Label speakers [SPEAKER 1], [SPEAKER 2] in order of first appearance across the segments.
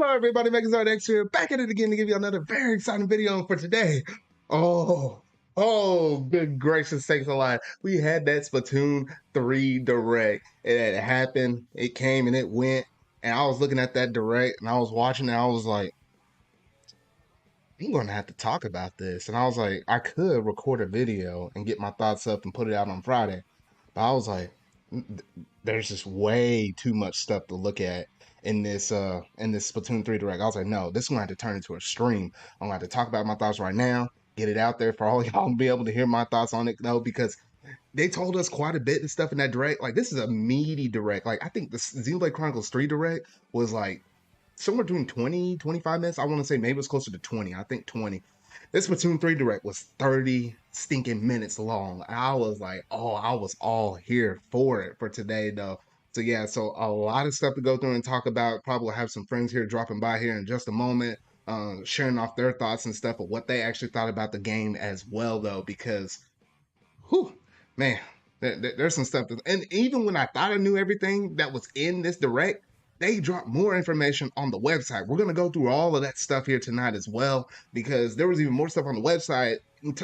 [SPEAKER 1] Hello everybody, Megazord X here, back at it again to give you another very exciting video for today. Oh, good gracious sakes alive. We had that Splatoon 3 Direct. It had happened, it came and it went, and I was looking at that Direct and I was watching it, and I was like, I'm gonna have to talk about this. And I was like, I could record a video and get my thoughts up and put it out on Friday. But I was like, there's just way too much stuff to look at in this Splatoon 3 Direct. I was like, no, this is gonna have to turn into a stream. I'm gonna have to talk about my thoughts right now, get it out there for all y'all to be able to hear my thoughts on it though, because they told us quite a bit and stuff in that Direct. Like, this is a meaty Direct. Like, I think the Xenoblade Chronicles 3 Direct was like somewhere between 20, 25 minutes. I want to say maybe it was closer to 20. I think 20. This Splatoon 3 Direct was 30 stinking minutes long. I was like, oh, I was all here for it for today, though. So, yeah, so a lot of stuff to go through and talk about. Probably have some friends here dropping by here in just a moment, sharing off their thoughts and stuff of what they actually thought about the game as well, though, because, whew, man, there's some stuff. And even when I thought I knew everything that was in this Direct, they dropped more information on the website. We're going to go through all of that stuff here tonight as well, because there was even more stuff on the website,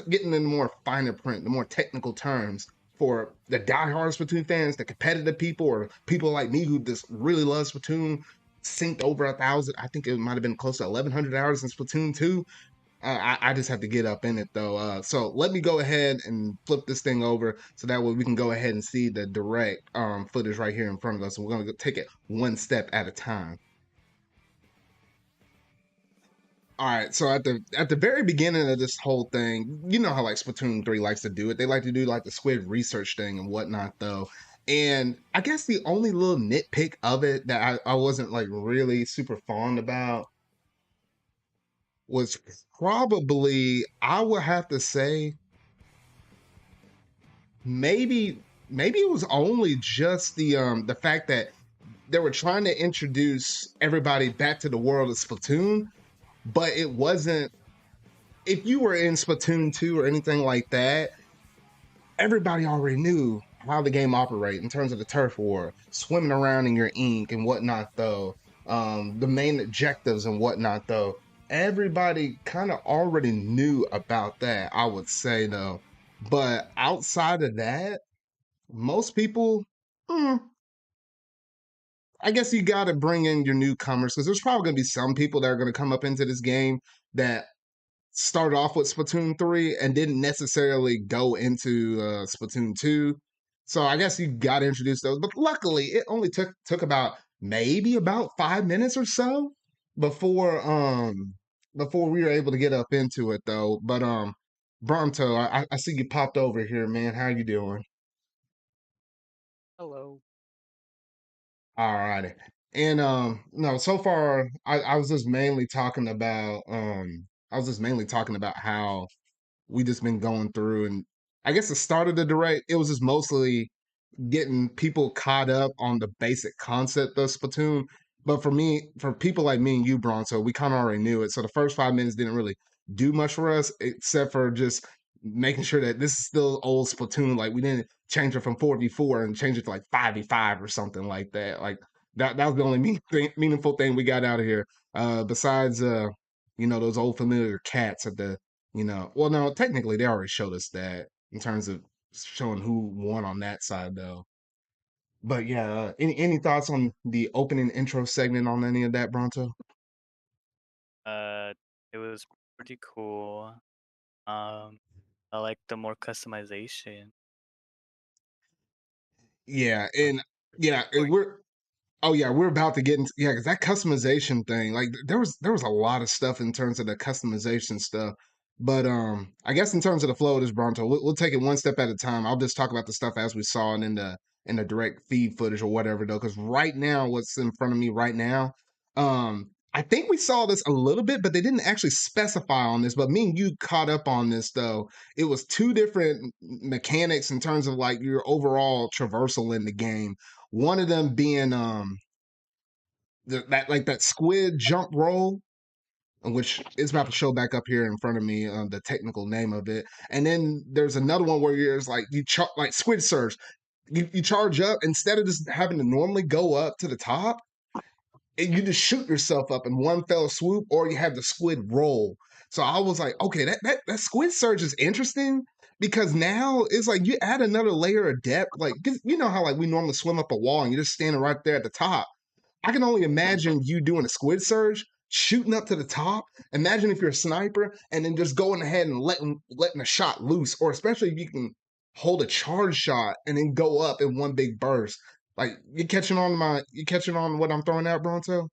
[SPEAKER 1] getting into more finer print, the more technical terms for the diehard Splatoon fans, the competitive people, or people like me who just really love Splatoon, synced over 1,000. I think it might have been close to 1,100 hours in Splatoon 2. I just have to get up in it though. So let me go ahead and flip this thing over so that way we can go ahead and see the Direct footage right here in front of us. So we're gonna take it one step at a time. All right, so at the very beginning of this whole thing, you know how like Splatoon 3 likes to do it. They like to do like the squid research thing and whatnot though. And I guess the only little nitpick of it that I wasn't like really super fond about was probably, I would have to say, maybe it was only just the fact that they were trying to introduce everybody back to the world of Splatoon, but it wasn't, if you were in Splatoon 2 or anything like that, everybody already knew how the game operates in terms of the turf war, swimming around in your ink and whatnot though, the main objectives and whatnot though. Everybody kind of already knew about that, I would say though. But outside of that, most people, mm, I guess you got to bring in your newcomers, because there's probably going to be some people that are going to come up into this game that started off with Splatoon 3 and didn't necessarily go into Splatoon 2. So I guess you got to introduce those. But luckily, it only took about maybe about 5 minutes or so before before we were able to get up into it though. But Bronto, I see you popped over here, man. How you doing?
[SPEAKER 2] Hello.
[SPEAKER 1] All righty. And no, so far I was just mainly talking about how we just been going through, and I guess the start of the direct, it was just mostly getting people caught up on the basic concept of Splatoon. But for me, for people like me and you, Bronzo, we kind of already knew it. So the first 5 minutes didn't really do much for us, except for just making sure that this is still old Splatoon. Like, we didn't change it from 4v4 and change it to like 5v5 or something like that. Like, that was the only meaningful thing we got out of here. Besides, those old familiar cats at the, well, no, technically they already showed us that in terms of showing who won on that side though. But yeah, any thoughts on the opening intro segment on any of that, Bronto?
[SPEAKER 2] Uh, it was pretty cool. Um, I like the more customization.
[SPEAKER 1] Yeah, and yeah,
[SPEAKER 2] Or
[SPEAKER 1] we're about to get into, yeah, because that customization thing, like there was a lot of stuff in terms of the customization stuff. But I guess in terms of the flow of this, Bronto, we'll take it one step at a time. I'll just talk about the stuff as we saw it in the direct feed footage or whatever though, because right now, what's in front of me right now, I think we saw this a little bit, but they didn't actually specify on this. But me and you caught up on this though. It was two different mechanics in terms of like your overall traversal in the game. One of them being that squid jump roll, which is about to show back up here in front of me, the technical name of it. And then there's another one where you're like like squid surge. You charge up instead of just having to normally go up to the top. and you just shoot yourself up in one fell swoop, or you have the squid roll. So I was like, okay, that squid surge is interesting because now it's like you add another layer of depth. Like, 'cause you know how like we normally swim up a wall and you're just standing right there at the top. I can only imagine you doing a squid surge, shooting up to the top. Imagine if you're a sniper and then just going ahead and letting a shot loose, or especially if you can hold a charge shot and then go up in one big burst. Like you catching on what I'm throwing out, Bronto?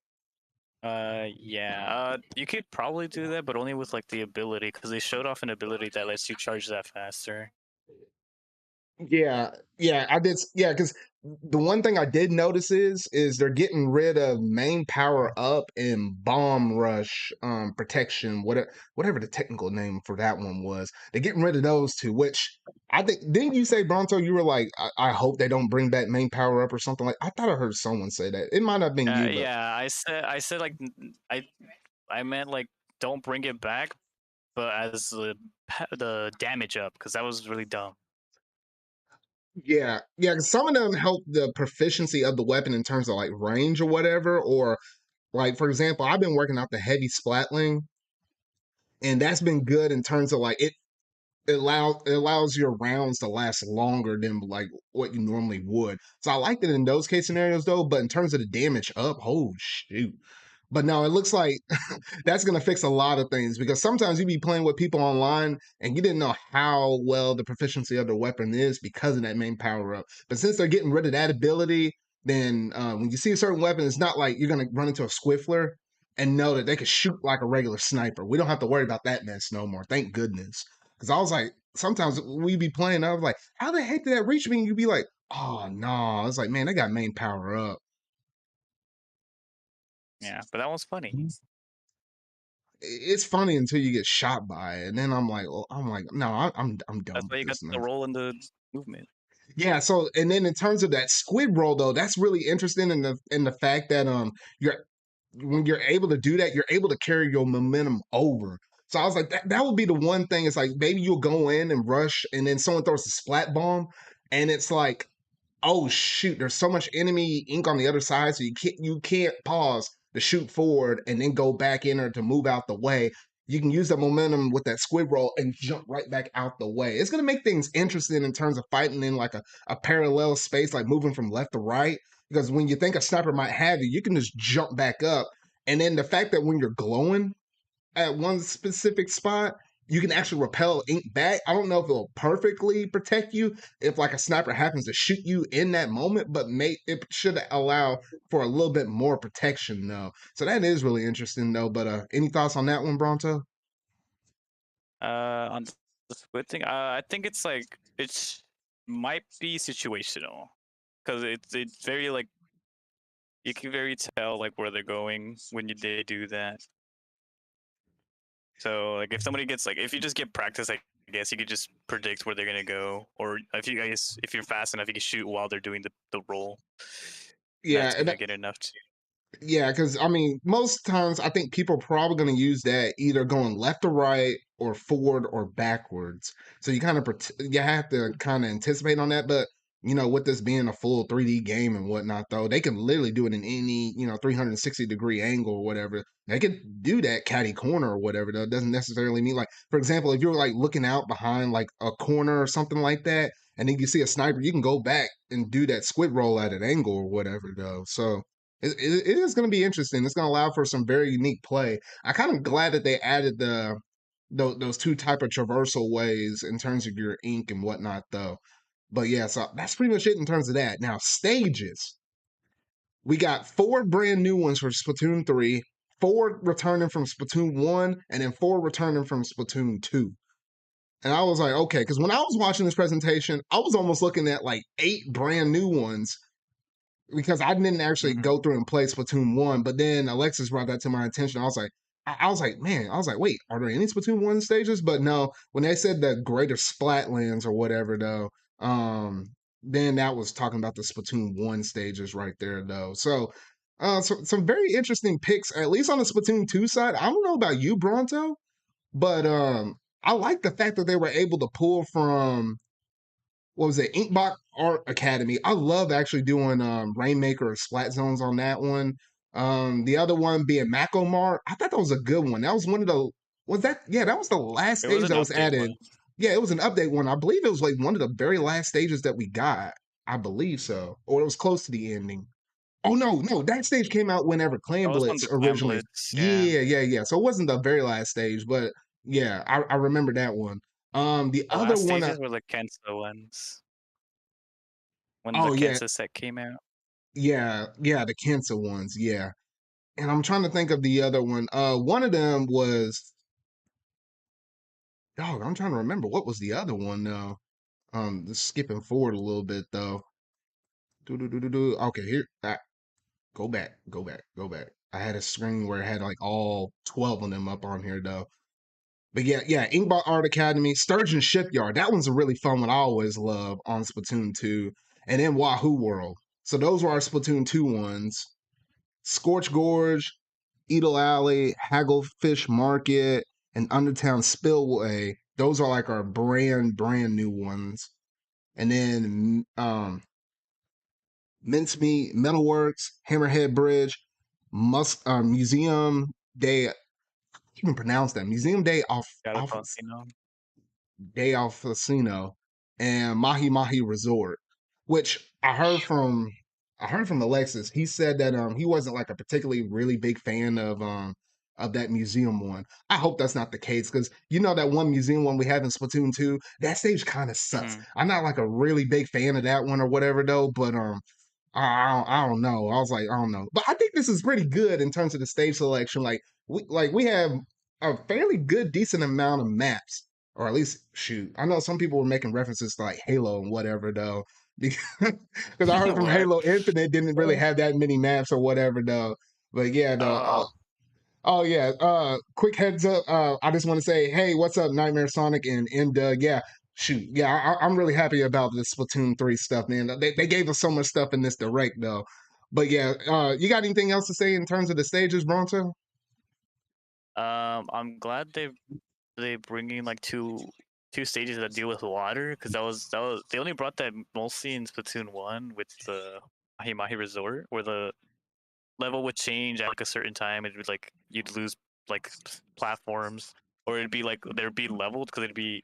[SPEAKER 2] Yeah. You could probably do that, but only with like the ability, because they showed off an ability that lets you charge that faster.
[SPEAKER 1] Yeah, yeah, I did. Yeah, because the one thing I did notice is they're getting rid of main power up and bomb rush protection, whatever the technical name for that one was. They're getting rid of those two, which I think didn't you say, Bronto? You were like, I hope they don't bring back main power up or something like. I thought I heard someone say that. It might not have been you, but
[SPEAKER 2] Yeah. I said like I meant like don't bring it back, but as the damage up, because that was really dumb.
[SPEAKER 1] yeah, yeah. 'Cause some of them help the proficiency of the weapon in terms of like range or whatever, or like for example, I've been working out the heavy splatling, and that's been good in terms of like it allows your rounds to last longer than like what you normally would. So I liked it in those case scenarios though, but in terms of the damage up, oh shoot. But no, it looks like that's gonna fix a lot of things because sometimes you be playing with people online and you didn't know how well the proficiency of the weapon is because of that main power up. But since they're getting rid of that ability, then when you see a certain weapon, it's not like you're gonna run into a squiffler and know that they can shoot like a regular sniper. We don't have to worry about that mess no more. Thank goodness. Because I was like, sometimes we be playing, I was like, how the heck did that reach me? And you'd be like, oh no. I was like, man, they got main power up.
[SPEAKER 2] Yeah, but that was funny.
[SPEAKER 1] It's funny until you get shot by it, and then I'm like, no, I'm done
[SPEAKER 2] That's
[SPEAKER 1] with
[SPEAKER 2] why you got
[SPEAKER 1] this
[SPEAKER 2] the
[SPEAKER 1] now.
[SPEAKER 2] roll and the movement.
[SPEAKER 1] Yeah. So, and then in terms of that squid roll, though, that's really interesting in the fact that you're when you're able to do that, you're able to carry your momentum over. So I was like, that would be the one thing. It's like maybe you'll go in and rush, and then someone throws a splat bomb, and it's like oh shoot, there's so much enemy ink on the other side, so you can't pause to shoot forward and then go back in or to move out the way. You can use the momentum with that squid roll and jump right back out the way. It's gonna make things interesting in terms of fighting in like a parallel space, like moving from left to right. Because when you think a sniper might have you, you can just jump back up. And then the fact that when you're glowing, at one specific spot, you can actually repel ink back. I don't know if it'll perfectly protect you if like a sniper happens to shoot you in that moment, but it should allow for a little bit more protection though. So that is really interesting though. But any thoughts on that one, Bronto?
[SPEAKER 2] On the squid thing, I think it's like it's might be situational, because it's very like you can very tell like where they're going when they do that. So like if somebody gets like if you just get practice, I guess you could just predict where they're gonna go, or if you're fast enough, you can shoot while they're doing the roll. And
[SPEAKER 1] Yeah,
[SPEAKER 2] that's
[SPEAKER 1] and
[SPEAKER 2] gonna get enough to.
[SPEAKER 1] yeah, because I mean, most times I think people are probably going to use that either going left or right or forward or backwards. So you have to kind of anticipate on that. But with this being a full 3D game and whatnot, though, they can literally do it in any 360-degree angle or whatever. They could do that catty corner or whatever. Though it doesn't necessarily mean like, for example, if you're like looking out behind like a corner or something like that, and then you see a sniper, you can go back and do that squid roll at an angle or whatever, though. So it is going to be interesting. It's going to allow for some very unique play. I kind of glad that they added those two type of traversal ways in terms of your ink and whatnot, though. But yeah, so that's pretty much it in terms of that. Now stages, we got four brand new ones for Splatoon 3, four returning from Splatoon 1, and then four returning from Splatoon 2. And I was like, okay, because when I was watching this presentation, I was almost looking at like eight brand new ones because I didn't actually
[SPEAKER 2] Mhm.
[SPEAKER 1] go through and play Splatoon 1, but then Alexis brought that to my attention. I was like, man, I was like, wait, are there any Splatoon 1 stages? But no, when they said the greater Splatlands or whatever though, then that was talking about the Splatoon 1 stages right there though. So some very interesting picks, at least on the Splatoon 2 side. I don't know about you, Bronto, but I like the fact that they were able to pull from what was it, Inkbox Art Academy. I love actually doing Rainmaker or Splat Zones on that one. The other one being Macomar. I thought that was a good one. That was one of the was that yeah, that was the last
[SPEAKER 2] It was
[SPEAKER 1] stage
[SPEAKER 2] an
[SPEAKER 1] that was
[SPEAKER 2] update
[SPEAKER 1] added.
[SPEAKER 2] one.
[SPEAKER 1] Yeah, it was an update one. I believe it was like one of the very last stages that we got. I believe so. Or it was close to the ending. Oh no, that stage came out whenever
[SPEAKER 2] That
[SPEAKER 1] Clan
[SPEAKER 2] was one of
[SPEAKER 1] Blitz
[SPEAKER 2] the Clan
[SPEAKER 1] originally.
[SPEAKER 2] Blitz. Yeah.
[SPEAKER 1] Yeah. So it wasn't the very last stage, but yeah, I remember that one. The
[SPEAKER 2] The
[SPEAKER 1] other
[SPEAKER 2] last
[SPEAKER 1] one,
[SPEAKER 2] stages were the Kensa ones when the
[SPEAKER 1] oh yeah,
[SPEAKER 2] Kensa set came out.
[SPEAKER 1] yeah, the Kensa ones, yeah. And I'm trying to think of the other one. One of them was, oh, I'm trying to remember what was the other one though. Just skipping forward a little bit though. Okay, here, go back. I had a screen where it had like all 12 of them up on here though. But yeah, Inkbot Art Academy, Sturgeon Shipyard. That one's a really fun one I always love on Splatoon 2. And then Wahoo World. So those were our Splatoon 2 ones. Scorch Gorge, Edel Alley, Hagglefish Market, and Undertown Spillway. Those are like our brand new ones. And then Mincemeat, Metalworks, Hammerhead Bridge, Museum Day. I can't even pronounce that. Museum Day
[SPEAKER 2] Got
[SPEAKER 1] off
[SPEAKER 2] across, you know.
[SPEAKER 1] Day Off Casino and Mahi Mahi Resort, which I heard from Alexis. He said that he wasn't like a particularly really big fan of that museum one. I hope that's not the case because you know that one museum one we have in Splatoon 2, that stage kind of sucks.
[SPEAKER 2] Hmm.
[SPEAKER 1] I'm not like a really big fan of that one or whatever though, but I don't know. I was like, I don't know. But I think this is pretty good in terms of the stage selection. We have a fairly good decent amount of maps. Or at least shoot. I know some people were making references to like Halo and whatever though. Because I heard from
[SPEAKER 2] What?
[SPEAKER 1] Halo Infinite didn't really have that many maps or whatever though. But yeah, though.
[SPEAKER 2] Uh,
[SPEAKER 1] Oh yeah. Quick heads up. I just want to say, hey, what's up, Nightmare Sonic and Doug? Yeah, shoot. Yeah, I'm really happy about this Splatoon 3 stuff, man. They gave us so much stuff in this direct though. But yeah, you got anything else to say in terms of the stages, Bronto?
[SPEAKER 2] I'm glad they bringing like two stages that deal with water because that was they only brought that mostly in Splatoon 1 with the Mahi Mahi Resort where the level would change at like a certain time. It'd be like you'd lose like platforms, or it'd be like they'd be leveled because it'd be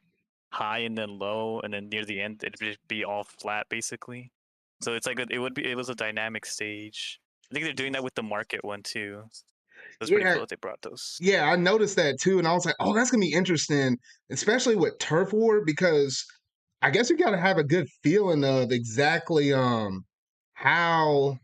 [SPEAKER 2] high and then low, and then near the end it'd just be all flat basically. So it's like it was a dynamic stage. I think they're doing that with the market one too. It was pretty
[SPEAKER 1] Yeah,
[SPEAKER 2] cool that they brought those.
[SPEAKER 1] yeah, I noticed that too, and I was like, "Oh, that's gonna be interesting," especially with turf war because I guess you got to have a good feeling of exactly how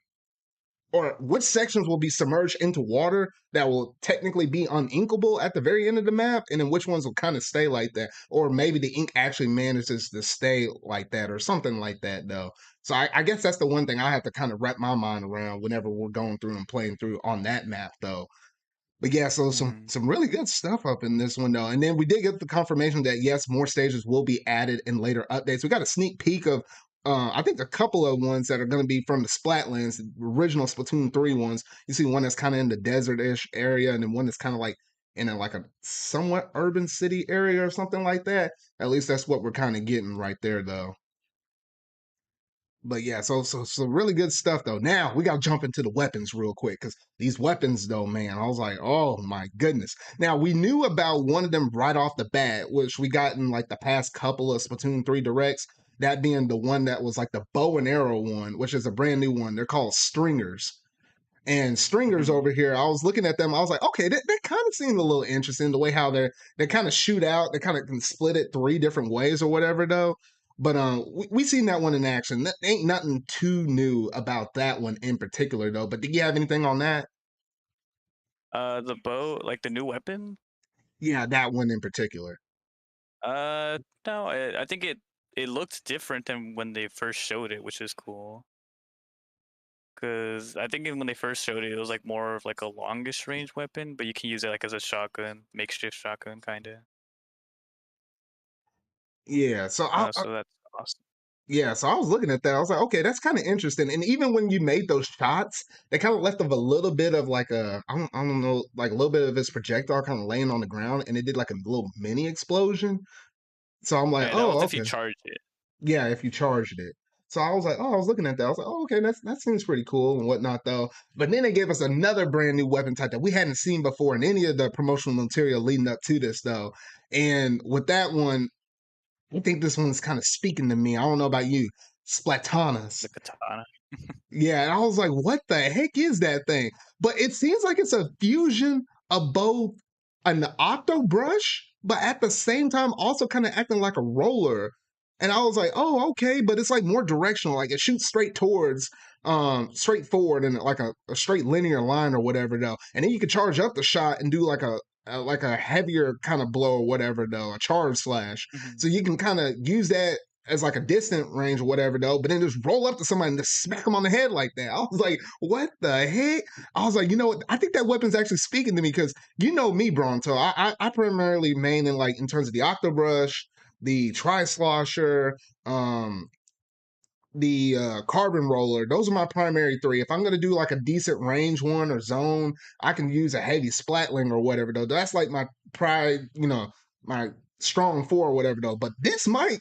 [SPEAKER 1] or which sections will be submerged into water that will technically be uninkable at the very end of the map, and then which ones will kind of stay like that, or maybe the ink actually manages to stay like that, or something like that, though. So I guess that's the one thing I have to kind of wrap my mind around whenever we're going through and playing through on that map, though. But yeah, so
[SPEAKER 2] Mm.
[SPEAKER 1] some really good stuff up in this one though. And then we did get the confirmation that yes, more stages will be added in later updates. We got a sneak peek of I think a couple of ones that are going to be from the Splatlands, the original Splatoon 3 ones. You see one that's kind of in the desert-ish area, and then one that's kind of like in like a somewhat urban city area or something like that. At least that's what we're kind of getting right there though. But yeah, so really good stuff though. Now we gotta jump into the weapons real quick because these weapons though, man, I was like, oh my goodness. Now we knew about one of them right off the bat, which we got in like the past couple of Splatoon 3 directs. That being the one that was like the bow and arrow one, which is a brand new one. They're called stringers. And stringers
[SPEAKER 2] Mm-hmm.
[SPEAKER 1] over here, I was looking at them. I was like, okay, that kind of seemed a little interesting. The way how they kind of shoot out, they kind of can split it three different ways or whatever, though. But we seen that one in action. That ain't nothing too new about that one in particular, though. But did you have anything on that?
[SPEAKER 2] The bow, like the new weapon.
[SPEAKER 1] Yeah, that one in particular.
[SPEAKER 2] No, I think it looked different than when they first showed it, which is cool. Because I think when they first showed it, it was like more of like a longish range weapon, but you can use it like as a shotgun, makeshift shotgun kind of.
[SPEAKER 1] Yeah,
[SPEAKER 2] So that's awesome.
[SPEAKER 1] yeah, so I was looking at that. I was like, okay, that's kind of interesting. And even when you made those shots, they kind of left of a little bit of like I don't know, like a little bit of his projectile kind of laying on the ground, and it did like a little mini explosion. So I'm like,
[SPEAKER 2] Yeah, that
[SPEAKER 1] oh,
[SPEAKER 2] was if you
[SPEAKER 1] okay,
[SPEAKER 2] charge it.
[SPEAKER 1] yeah, if you charged it. So I was like, oh, I was looking at that. I was like, oh, okay, that seems pretty cool and whatnot, though. But then they gave us another brand new weapon type that we hadn't seen before in any of the promotional material leading up to this, though. And with that one, I think this one's kind of speaking to me. I don't know about you, Splatonas.
[SPEAKER 2] The katana.
[SPEAKER 1] Yeah, and I was like, what the heck is that thing? But it seems like it's a fusion of both an octo brush, but at the same time also kind of acting like a roller. And I was like, oh, okay, but it's like more directional, like it shoots straight towards straight forward and like a straight linear line or whatever though. And then you can charge up the shot and do like a heavier kind of blow or whatever though, a charge slash. So
[SPEAKER 2] Mhm.
[SPEAKER 1] you can kind of use that as like a distant range or whatever though, but then just roll up to somebody and just smack them on the head like that. I was like, what the heck? I was like, you know what? I think that weapon's actually speaking to me because you know me, Bronto. I primarily main in like in terms of the Octobrush, the Tri-Slosher, um, the carbon roller. Those are my primary three. If I'm gonna do like a decent range one or zone, I can use a heavy splatling or whatever though. That's like my pride, my strong four or whatever though. But this might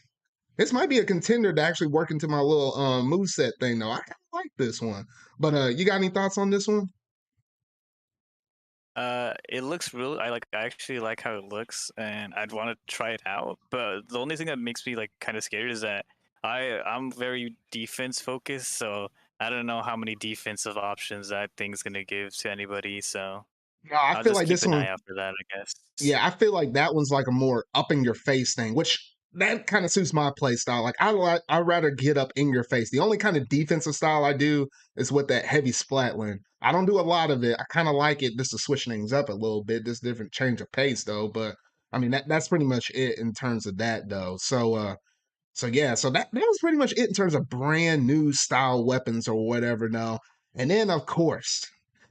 [SPEAKER 1] be a contender to actually work into my little move set thing though. I kind of like this one. But you got any thoughts on this one?
[SPEAKER 2] It looks really. I actually like how it looks, and I'd want to try it out. But the only thing that makes me like kind of scared is that I'm very defense focused, so I don't know how many defensive options that thing's gonna give to anybody. So
[SPEAKER 1] No, I
[SPEAKER 2] I'll
[SPEAKER 1] feel
[SPEAKER 2] just
[SPEAKER 1] like
[SPEAKER 2] keep
[SPEAKER 1] this
[SPEAKER 2] an
[SPEAKER 1] one.
[SPEAKER 2] eye out for that, I guess.
[SPEAKER 1] Yeah, I feel like that one's like a more up in your face thing, which that kind of suits my play style. Like I rather get up in your face. The only kind of defensive style I do is with that heavy splatling. I don't do a lot of it. I kind of like it just to switch things up a little bit, just different change of pace though. But I mean that's pretty much it in terms of that though. So yeah, so that was pretty much it in terms of brand new style weapons or whatever now. And then of course,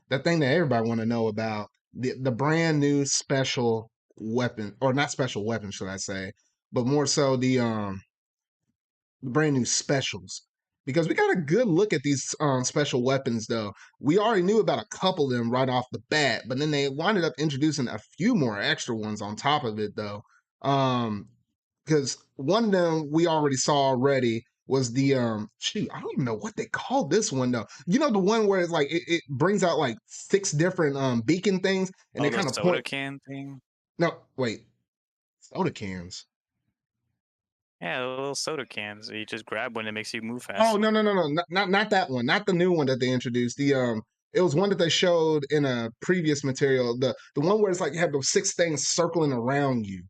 [SPEAKER 1] the thing that everybody want to know about, the brand new special weapon, or not special weapon should I say, but more so the brand new specials. Because we got a good look at these special weapons though. We already knew about a couple of them right off the bat, but then they winded up introducing a few more extra ones on top of it though. Um because one of them we already saw already was the shoot, I don't even know what they called this one though. You know the one where it's like it brings out like six different beacon things and they
[SPEAKER 2] Oh, the
[SPEAKER 1] kind of
[SPEAKER 2] soda
[SPEAKER 1] point.
[SPEAKER 2] can thing.
[SPEAKER 1] No, wait, soda cans.
[SPEAKER 2] Yeah, the little soda cans. You just grab one, it makes you move
[SPEAKER 1] Oh
[SPEAKER 2] faster.
[SPEAKER 1] no, not that one, not the new one that they introduced. It was one that they showed in a previous material. The one where it's like you have those six things circling around you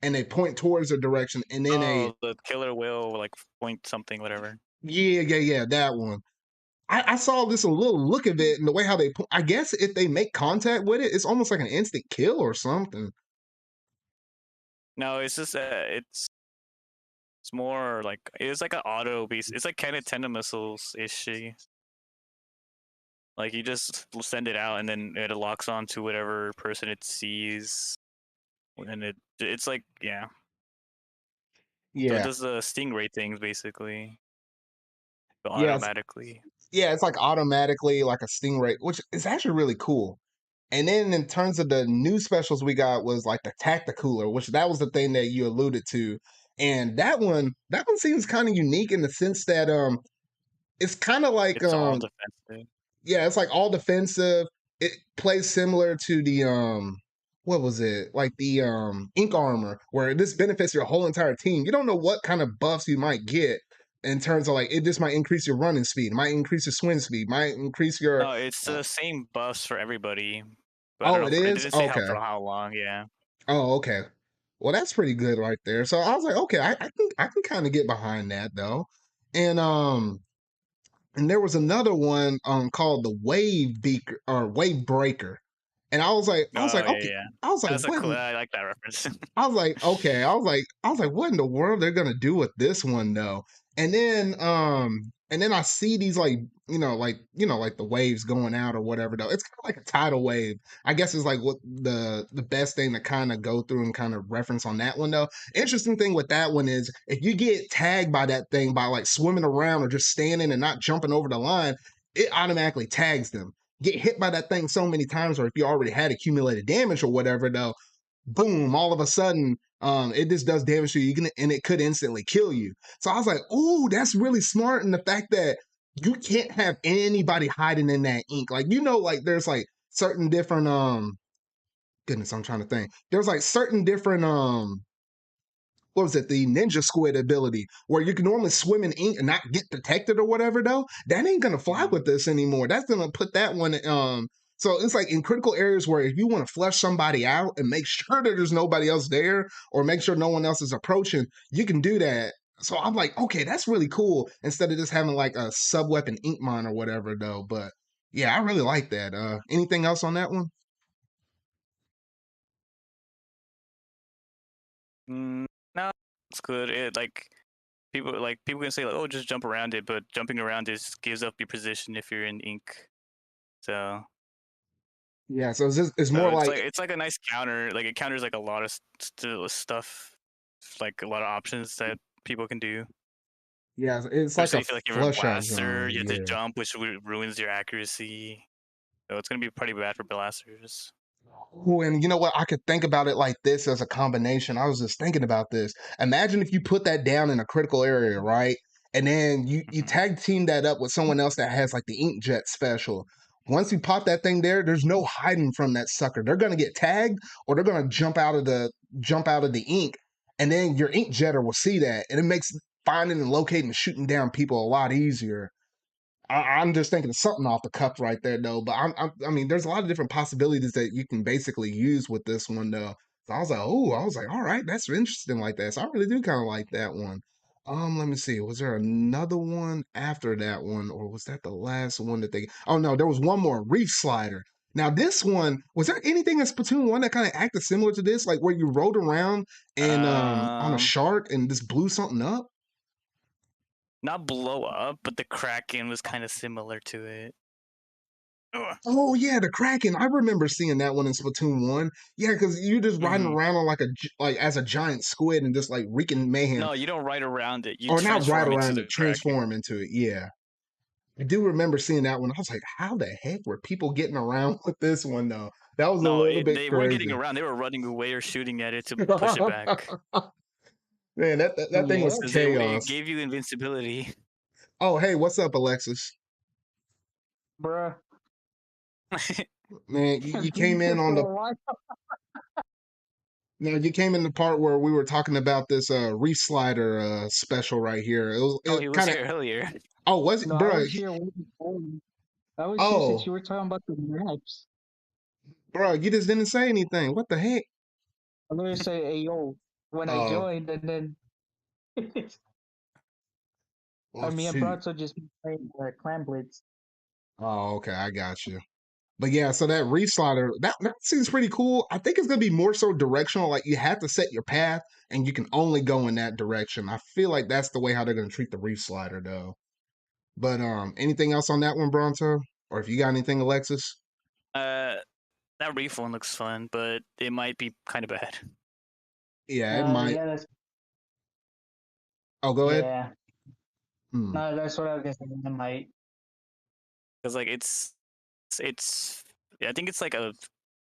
[SPEAKER 1] and they point towards a direction and then a
[SPEAKER 2] Oh, the killer whale, like point something, whatever.
[SPEAKER 1] yeah, that one. I saw this a little look of it and the way how they. I guess if they make contact with it, it's almost like an instant kill or something.
[SPEAKER 2] No, it's just it's more like it's like an auto base. It's like kind of tender missiles ishy. Like you just send it out and then it locks on to whatever person it sees, and it's like yeah. So it
[SPEAKER 1] Yeah,
[SPEAKER 2] does the stingray things basically, but
[SPEAKER 1] yeah,
[SPEAKER 2] automatically.
[SPEAKER 1] it's like automatically like a stingray, which is actually really cool. And then in terms of the new specials we got was like the Tacticooler, which that was the thing that you alluded to. And that one seems kind of unique in the sense that it's kind of like
[SPEAKER 2] It's all defensive.
[SPEAKER 1] yeah, it's like all defensive. It plays similar to the what was it? Like the ink armor, where this benefits your whole entire team. You don't know what kind of buffs you might get in terms of like it just might increase your running speed, might increase your swing speed, might increase your
[SPEAKER 2] No, it's
[SPEAKER 1] uh,
[SPEAKER 2] the same buffs for everybody, but I don't
[SPEAKER 1] oh,
[SPEAKER 2] know.
[SPEAKER 1] it
[SPEAKER 2] It
[SPEAKER 1] is?
[SPEAKER 2] didn't say how
[SPEAKER 1] Okay.
[SPEAKER 2] for how long. Yeah.
[SPEAKER 1] Oh, okay. Well, that's pretty good right there. So I was like, okay, I can kind of get behind that though. And and there was another one called the Wave Beaker or Wave Breaker. And I was like,
[SPEAKER 2] Oh yeah,
[SPEAKER 1] okay.
[SPEAKER 2] yeah.
[SPEAKER 1] I was like,
[SPEAKER 2] That's a
[SPEAKER 1] what?
[SPEAKER 2] cool. I like that reference.
[SPEAKER 1] I was like, okay. I was like, what in the world they're gonna do with this one though? And then I see these like, like the waves going out or whatever though. It's kind of like a tidal wave. I guess it's like what the best thing to kind of go through and kind of reference on that one though. Interesting thing with that one is if you get tagged by that thing by like swimming around or just standing and not jumping over the line, it automatically tags them. Get hit by that thing so many times, or if you already had accumulated damage or whatever though, boom, all of a sudden, it just does damage to you, and it could instantly kill you. So I was like, "Ooh, that's really smart." And the fact that you can't have anybody hiding in that ink, like like there's like certain different goodness, I'm trying to think. There's like certain different what was it, the ninja squid ability, where you can normally swim in ink and not get detected or whatever, though. That ain't gonna fly with this anymore. That's gonna put that one so it's like in critical areas where if you want to flush somebody out and make sure that there's nobody else there or make sure no one else is approaching, you can do that. So I'm like, okay, that's really cool. Instead of just having like a sub weapon ink mine or whatever, though. But yeah, I really like that. Anything else on that one?
[SPEAKER 2] Mm, no, it's good. It people can say like, oh, just jump around it, but jumping around it gives up your position if you're in ink. So
[SPEAKER 1] Yeah, so it's more
[SPEAKER 2] so
[SPEAKER 1] like
[SPEAKER 2] it's like a nice counter. Like it counters like a lot of stuff, like a lot of options that people can do.
[SPEAKER 1] yeah, it's like
[SPEAKER 2] Especially
[SPEAKER 1] a
[SPEAKER 2] if like you're a
[SPEAKER 1] flush out
[SPEAKER 2] blaster,
[SPEAKER 1] zone.
[SPEAKER 2] you have to
[SPEAKER 1] Yeah.
[SPEAKER 2] jump, which ruins your accuracy. So it's gonna be pretty bad for blasters.
[SPEAKER 1] Ooh, and you know what? I could think about it like this as a combination. I was just thinking about this. Imagine if you put that down in a critical area, right? And then you
[SPEAKER 2] Hmm.
[SPEAKER 1] tag team that up with someone else that has like the inkjet special. Once you pop that thing there, there's no hiding from that sucker. They're gonna get tagged or they're gonna jump out of the ink, and then your ink jetter will see that, and it makes finding and locating and shooting down people a lot easier. I'm just thinking of something off the cuff right there, though. But I mean, there's a lot of different possibilities that you can basically use with this one, though. So I was like, all right, that's interesting like that. So I really do kind of like that one. Let me see. Was there another one after that one, or was that the last one that they? Oh no, there was one more, Reef Slider. Now this one, was there anything in Splatoon 1 that kind of acted similar to this, like where you rode around and on a
[SPEAKER 2] Um,
[SPEAKER 1] shark and just blew something up?
[SPEAKER 2] Not blow up, but the Kraken was kind of similar to it. Ugh.
[SPEAKER 1] Oh yeah, the Kraken. I remember seeing that one in Splatoon 1. Yeah, because you're just riding
[SPEAKER 2] Mhm.
[SPEAKER 1] around on like like as a giant squid and just like wreaking mayhem.
[SPEAKER 2] No, you don't ride around it. You
[SPEAKER 1] Or not ride
[SPEAKER 2] transform into
[SPEAKER 1] around
[SPEAKER 2] the
[SPEAKER 1] it,
[SPEAKER 2] Kraken.
[SPEAKER 1] transform into it. Yeah. I do remember seeing that one. I was like, how the heck were people getting around with this one though? That was a
[SPEAKER 2] No,
[SPEAKER 1] little bit
[SPEAKER 2] they weren't getting
[SPEAKER 1] crazy.
[SPEAKER 2] around. They were running away or shooting at it to push it back
[SPEAKER 1] Man, that thing
[SPEAKER 3] Yeah,
[SPEAKER 1] was
[SPEAKER 2] because it
[SPEAKER 1] chaos.
[SPEAKER 2] gave you invincibility.
[SPEAKER 1] Oh, hey, what's up, Alexis?
[SPEAKER 3] bruh.
[SPEAKER 1] Man, you
[SPEAKER 3] Been
[SPEAKER 1] came in
[SPEAKER 3] here
[SPEAKER 1] on
[SPEAKER 3] for
[SPEAKER 1] the
[SPEAKER 3] a while.
[SPEAKER 1] no, you came in the part where we were talking about this Reef Slider special right here.
[SPEAKER 2] Oh,
[SPEAKER 1] It
[SPEAKER 2] he was
[SPEAKER 1] kind of
[SPEAKER 2] here earlier.
[SPEAKER 1] oh was it,
[SPEAKER 3] No, I
[SPEAKER 1] bro?
[SPEAKER 3] was here waiting for you. I was here since
[SPEAKER 1] Oh,
[SPEAKER 3] you were talking about the maps.
[SPEAKER 1] bro, you just didn't say anything. What the heck?
[SPEAKER 3] I'm gonna say, hey yo, when I
[SPEAKER 1] Oh,
[SPEAKER 3] joined, and then
[SPEAKER 1] well,
[SPEAKER 3] me and
[SPEAKER 1] shoot.
[SPEAKER 3] Bronto just been playing Clan Blitz.
[SPEAKER 1] Oh, okay, I got you. But yeah, so that reslider, that seems pretty cool. I think it's gonna be more so directional. Like you have to set your path, and you can only go in that direction. I feel like that's the way how they're gonna treat the reef slider, though. But anything else on that one, Bronto? Or if you got anything, Alexis?
[SPEAKER 2] Uh, that reef one looks fun, but it might be kind of bad
[SPEAKER 1] Yeah, it might.
[SPEAKER 3] Yeah, that's
[SPEAKER 1] Oh, go ahead.
[SPEAKER 3] yeah.
[SPEAKER 1] Hmm.
[SPEAKER 3] No, that's what I was gonna say. It might.
[SPEAKER 2] because like it's I think it's like a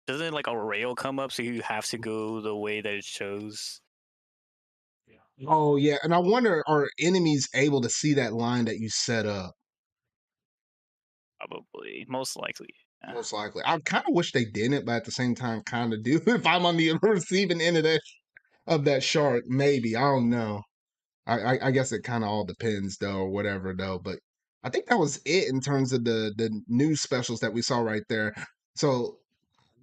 [SPEAKER 2] doesn't like a rail come up, so you have to go the way that it shows.
[SPEAKER 1] Oh yeah, and I wonder, are enemies able to see that line that you set up?
[SPEAKER 2] Probably, most likely. Yeah.
[SPEAKER 1] Most likely. I kind of wish they didn't, but at the same time, kind of do. If I'm on the receiving end of that shark, maybe I don't know. I guess it kind of all depends though, or whatever though. But I think that was it in terms of the news specials that we saw right there. So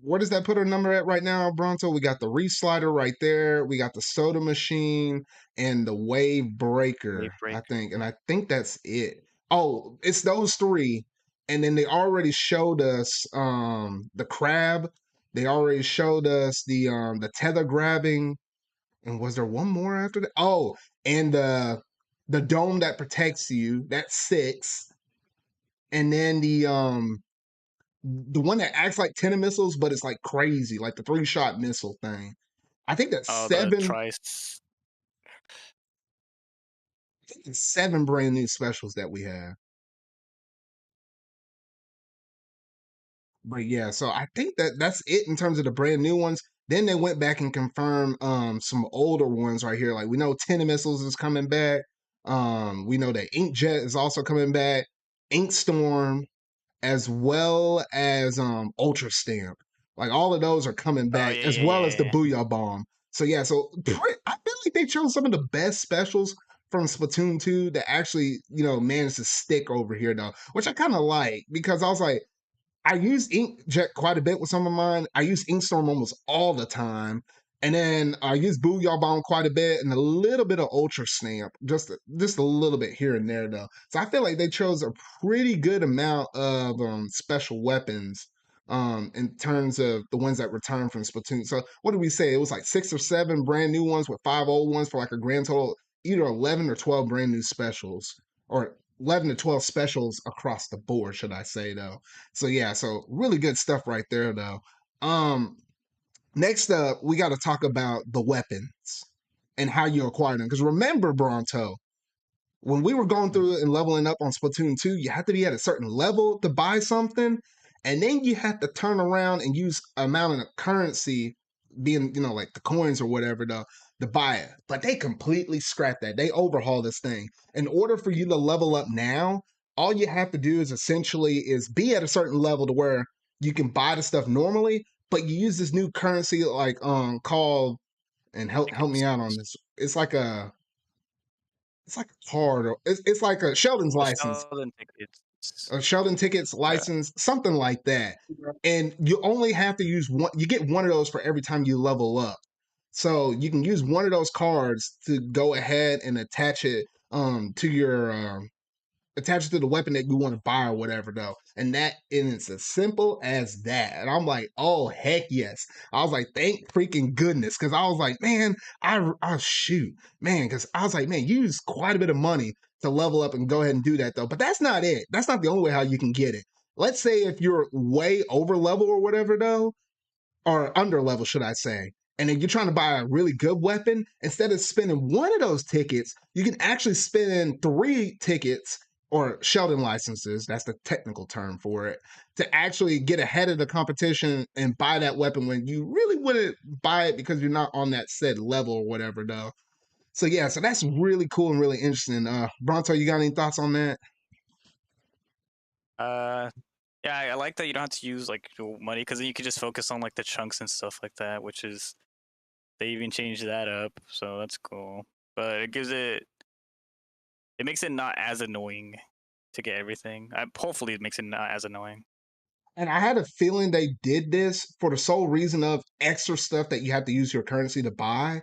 [SPEAKER 1] where does that put our number at right now, Bronto? We got the Reslider right there. We got the Soda Machine and the Wave Breaker,
[SPEAKER 2] Wave
[SPEAKER 1] I
[SPEAKER 2] break.
[SPEAKER 1] think. And I think that's it. Oh, it's those three. And then they already showed us the crab. They already showed us the tether grabbing. And was there one more after that? Oh, and the dome that protects you, that's six. And then the one that acts like 10 missiles, but it's like crazy, like the 3-shot missile thing. I think that's
[SPEAKER 2] Oh, the
[SPEAKER 1] seven.
[SPEAKER 2] trice.
[SPEAKER 1] I think it's 7 brand new specials that we have. But yeah, so I think that's it in terms of the brand new ones. Then they went back and confirmed some older ones right here. Like we know Ten Missiles is coming back. We know that Inkjet is also coming back. Inkstorm, as well as Ultra Stamp. Like all of those are coming
[SPEAKER 2] Oh
[SPEAKER 1] back,
[SPEAKER 2] yeah,
[SPEAKER 1] as
[SPEAKER 2] yeah,
[SPEAKER 1] well
[SPEAKER 2] yeah,
[SPEAKER 1] as the
[SPEAKER 2] yeah.
[SPEAKER 1] Booyah Bomb. So yeah, I feel like they chose some of the best specials from Splatoon 2 that actually, managed to stick over here though, which I kind of like because I was like, I use Inkjet quite a bit with some of mine. I use Inkstorm almost all the time. And then I use Booyah Bomb quite a bit and a little bit of Ultra Stamp, just a little bit here and there though. So I feel like they chose a pretty good amount of special weapons in terms of the ones that return from Splatoon. So what did we say? It was like 6 or 7 brand new ones with 5 old ones for like a grand total either 11 or 12 brand new specials, or 11 to 12 specials across the board, should I say though. So yeah, so really good stuff right there though. Um Next up, we got to talk about the weapons and how you acquire them. Because remember, Bronto, when we were going through and leveling up on Splatoon 2, you have to be at a certain level to buy something, and then you have to turn around and use amount of currency, being like the coins or whatever, to buy it. But they completely scrapped that. They overhaul this thing. In order for you to level up now, all you have to do is essentially is be at a certain level to where you can buy the stuff normally, but you use this new currency like called, and help me
[SPEAKER 2] Tickets.
[SPEAKER 1] out on this. It's like a card, or it's like a Sheldon's
[SPEAKER 2] The
[SPEAKER 1] license,
[SPEAKER 2] Sheldon tickets.
[SPEAKER 1] a Sheldon tickets
[SPEAKER 2] Yeah.
[SPEAKER 1] license, something like that.
[SPEAKER 3] Yeah.
[SPEAKER 1] And you only have to use one. You get one of those for every time you level up. So you can use one of those cards to go ahead and attach it to your attached to the weapon that you want to buy or whatever though, and it's as simple as that. And I'm like, oh heck yes. I was like, thank freaking goodness, because I was like, man, I shoot, man, because I was like, man, you use quite a bit of money to level up and go ahead and do that though. But that's not it. That's not the only way how you can get it. Let's say if you're way over level or whatever though, or under level, should I say. And then you're trying to buy a really good weapon, instead of spending one of those tickets, you can actually spend 3 tickets or Sheldon licenses, that's the technical term for it, to actually get ahead of the competition and buy that weapon when you really wouldn't buy it because you're not on that said level or whatever, though. So, yeah, so that's really cool and really interesting. Bronto, you got any thoughts on that?
[SPEAKER 2] Yeah, I like that you don't have to use like your money because then you can just focus on like the chunks and stuff like that, which is they even changed that up, so that's cool. But it makes it not as annoying to get everything. Hopefully, it makes it not as annoying.
[SPEAKER 1] And I had a feeling they did this for the sole reason of extra stuff that you have to use your currency to buy.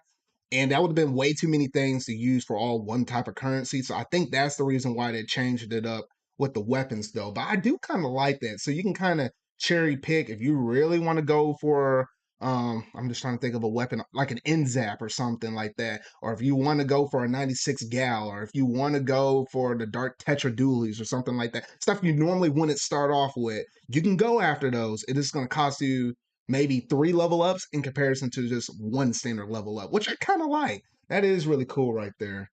[SPEAKER 1] And that would have been way too many things to use for all one type of currency. So I think that's the reason why they changed it up with the weapons, though. But I do kind of like that. So you can kind of cherry pick if you really want to go for. I'm just trying to think of a weapon like an NZAP or something like that, or if you want to go for a 96 gal, or if you want to go for the Dark Tetra Dualies or something like that, stuff you normally wouldn't start off with, you can go after those. It is going to cost you maybe 3 level ups in comparison to just 1 standard level up, which I kind of like. That is really cool right there.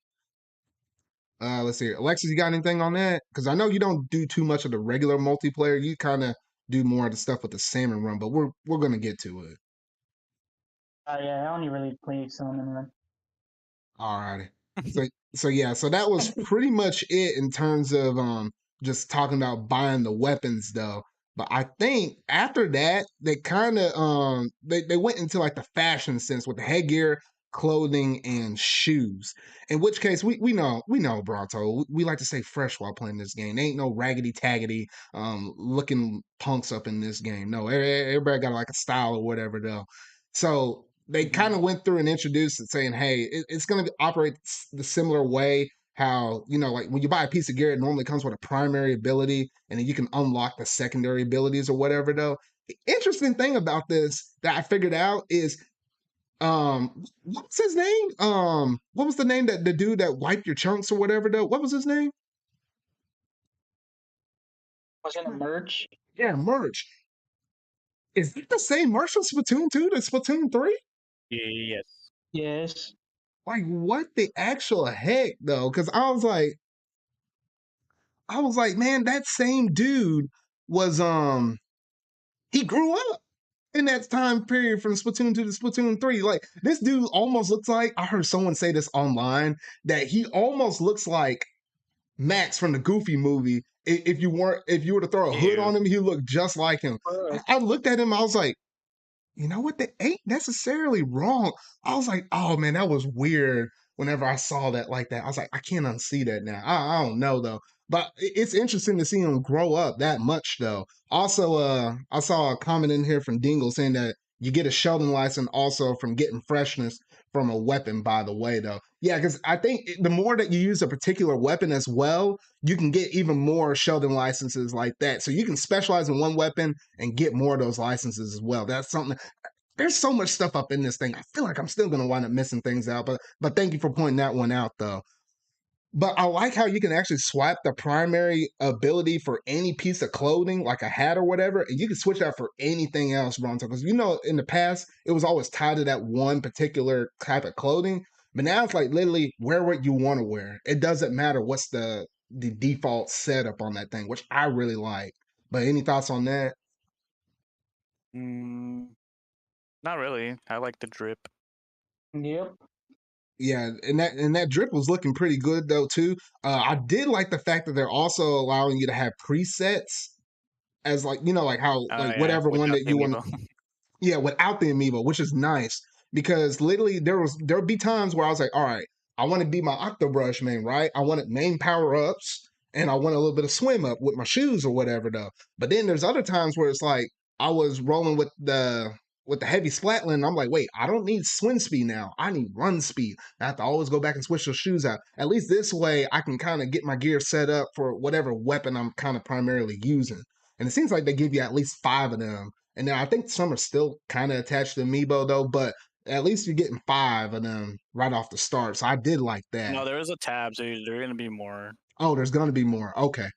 [SPEAKER 1] Let's see. Alexis, you got anything on that? Because I know you don't do too much of the regular multiplayer. You kind of do more of the stuff with the salmon run, but we're gonna get to it.
[SPEAKER 3] Yeah, I only really play Salmon Run.
[SPEAKER 1] Alrighty. So yeah, so that was pretty much it in terms of just talking about buying the weapons though. But I think after that they kind of they went into like the fashion sense with the headgear, clothing, and shoes. In which case we know Bronto. We like to stay fresh while playing this game. There ain't no raggedy taggedy looking punks up in this game. No, everybody got like a style or whatever though. So they kind of went through and introduced it saying, hey, it's going to operate the similar way how, like when you buy a piece of gear, it normally comes with a primary ability and then you can unlock the secondary abilities or whatever, though. The interesting thing about this that I figured out is, what's his name? What was the name that the dude that wiped your chunks or whatever, though? What was his name?
[SPEAKER 3] Was in a merch.
[SPEAKER 1] Yeah, Merch. Is that the same merch from Splatoon 2 to Splatoon 3?
[SPEAKER 2] Yes.
[SPEAKER 3] Yes.
[SPEAKER 1] Like, what the actual heck, though? Because I was like, man, that same dude was he grew up. in that time period from Splatoon 2 to Splatoon 3. Like, this dude almost looks like, I heard someone say this online, that he almost looks like Max from the Goofy movie. If you were to throw a hood
[SPEAKER 2] Ew.
[SPEAKER 1] on him, he looked just like him. I looked at him, I was like, you know what? That ain't necessarily wrong. I was like, oh man, that was weird. Whenever I saw that like that, I was like, I can't unsee that now. I don't know though, but it's interesting to see him grow up that much though. Also, I saw a comment in here from Dingle saying that you get a Sheldon license also from getting freshness from a weapon. By the way, though, yeah, because I think the more that you use a particular weapon as well, you can get even more Sheldon licenses like that. So you can specialize in one weapon and get more of those licenses as well. That's something. There's so much stuff up in this thing. I feel like I'm still gonna wind up missing things out, but thank you for pointing that one out though. But I like how you can actually swap the primary ability for any piece of clothing, like a hat or whatever, and you can switch out for anything else, Bronto. Because in the past it was always tied to that one particular type of clothing, but now it's like literally wear what you want to wear. It doesn't matter what's the default setup on that thing, which I really like. But any thoughts on that?
[SPEAKER 2] Not really. I like the drip.
[SPEAKER 3] Yep.
[SPEAKER 1] Yeah, and that drip was looking pretty good though too. I did like the fact that they're also allowing you to have presets as like like how
[SPEAKER 2] Oh
[SPEAKER 1] like
[SPEAKER 2] yeah,
[SPEAKER 1] whatever one
[SPEAKER 2] without
[SPEAKER 1] that
[SPEAKER 2] the
[SPEAKER 1] you want.
[SPEAKER 2] amiibo.
[SPEAKER 1] Yeah, without the amiibo, which is nice because literally there would be times where I was like, all right, I want to be my Octobrush main, right? I wanted main power ups and I want a little bit of swim up with my shoes or whatever though. But then there's other times where it's like I was rolling with the heavy Splatland, and I'm like, wait, I don't need swim speed now. I need run speed. I have to always go back and switch those shoes out. At least this way I can kind of get my gear set up for whatever weapon I'm kind of primarily using. And it seems like they give you at least 5 of them, and then I think some are still kind of attached to Amiibo though, but at least you're getting 5 of them right off the start. So I did like that.
[SPEAKER 2] No, there is a tab, so there are gonna be more.
[SPEAKER 1] Oh, there's gonna be more. Okay.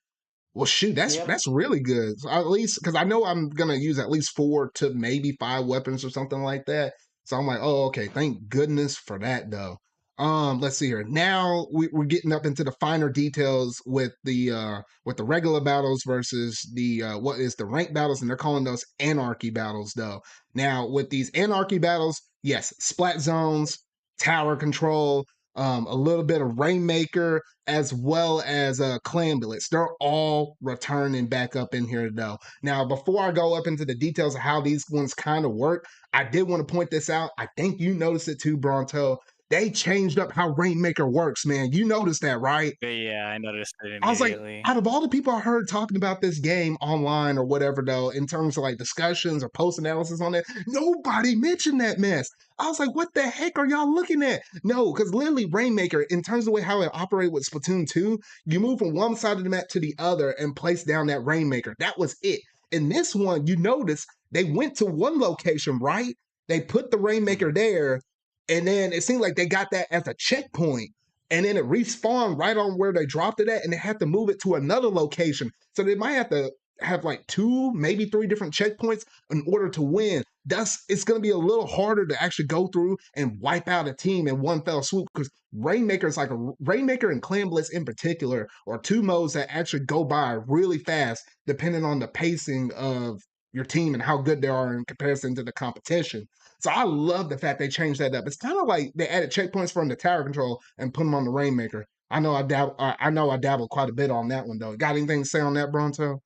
[SPEAKER 1] Well, shoot, that's
[SPEAKER 3] Yep.
[SPEAKER 1] that's really good. So at least because I know I'm gonna use at least 4 to maybe 5 weapons or something like that. So I'm like, oh, okay. Thank goodness for that, though. Let's see here. Now we're getting up into the finer details with the regular battles versus the what is the ranked battles, and they're calling those Anarchy Battles, though. Now with these Anarchy Battles, yes, splat zones, tower control, a little bit of Rainmaker, as well as Clan Blitz. They're all returning back up in here though. Now, before I go up into the details of how these ones kind of work, I did want to point this out. I think you noticed it too, Bronto. They changed up how Rainmaker works, man. You noticed that, right?
[SPEAKER 2] But yeah, I noticed it
[SPEAKER 1] I was like,
[SPEAKER 2] immediately.
[SPEAKER 1] out of all the people I heard talking about this game online or whatever, though, in terms of like discussions or post analysis on it, nobody mentioned that mess. I was like, what the heck are y'all looking at? No, because literally Rainmaker, in terms of the way how it operated with Splatoon 2, you move from one side of the map to the other and place down that Rainmaker. That was it. In this one, you notice they went to one location, right? They put the Rainmaker there, and then it seemed like they got that as a checkpoint, and then it respawned right on where they dropped it at, and they had to move it to another location. So they might have to have like 2, maybe 3 different checkpoints in order to win. Thus, it's going to be a little harder to actually go through and wipe out a team in one fell swoop because Rainmaker is like a Rainmaker and Clan Blitz in particular are 2 modes that actually go by really fast depending on the pacing of your team and how good they are in comparison to the competition. So I love the fact they changed that up. It's kind of like they added checkpoints from the tower control and put them on the Rainmaker. I know I dabbled quite a bit on that one though. Got anything to say on that, Bronto?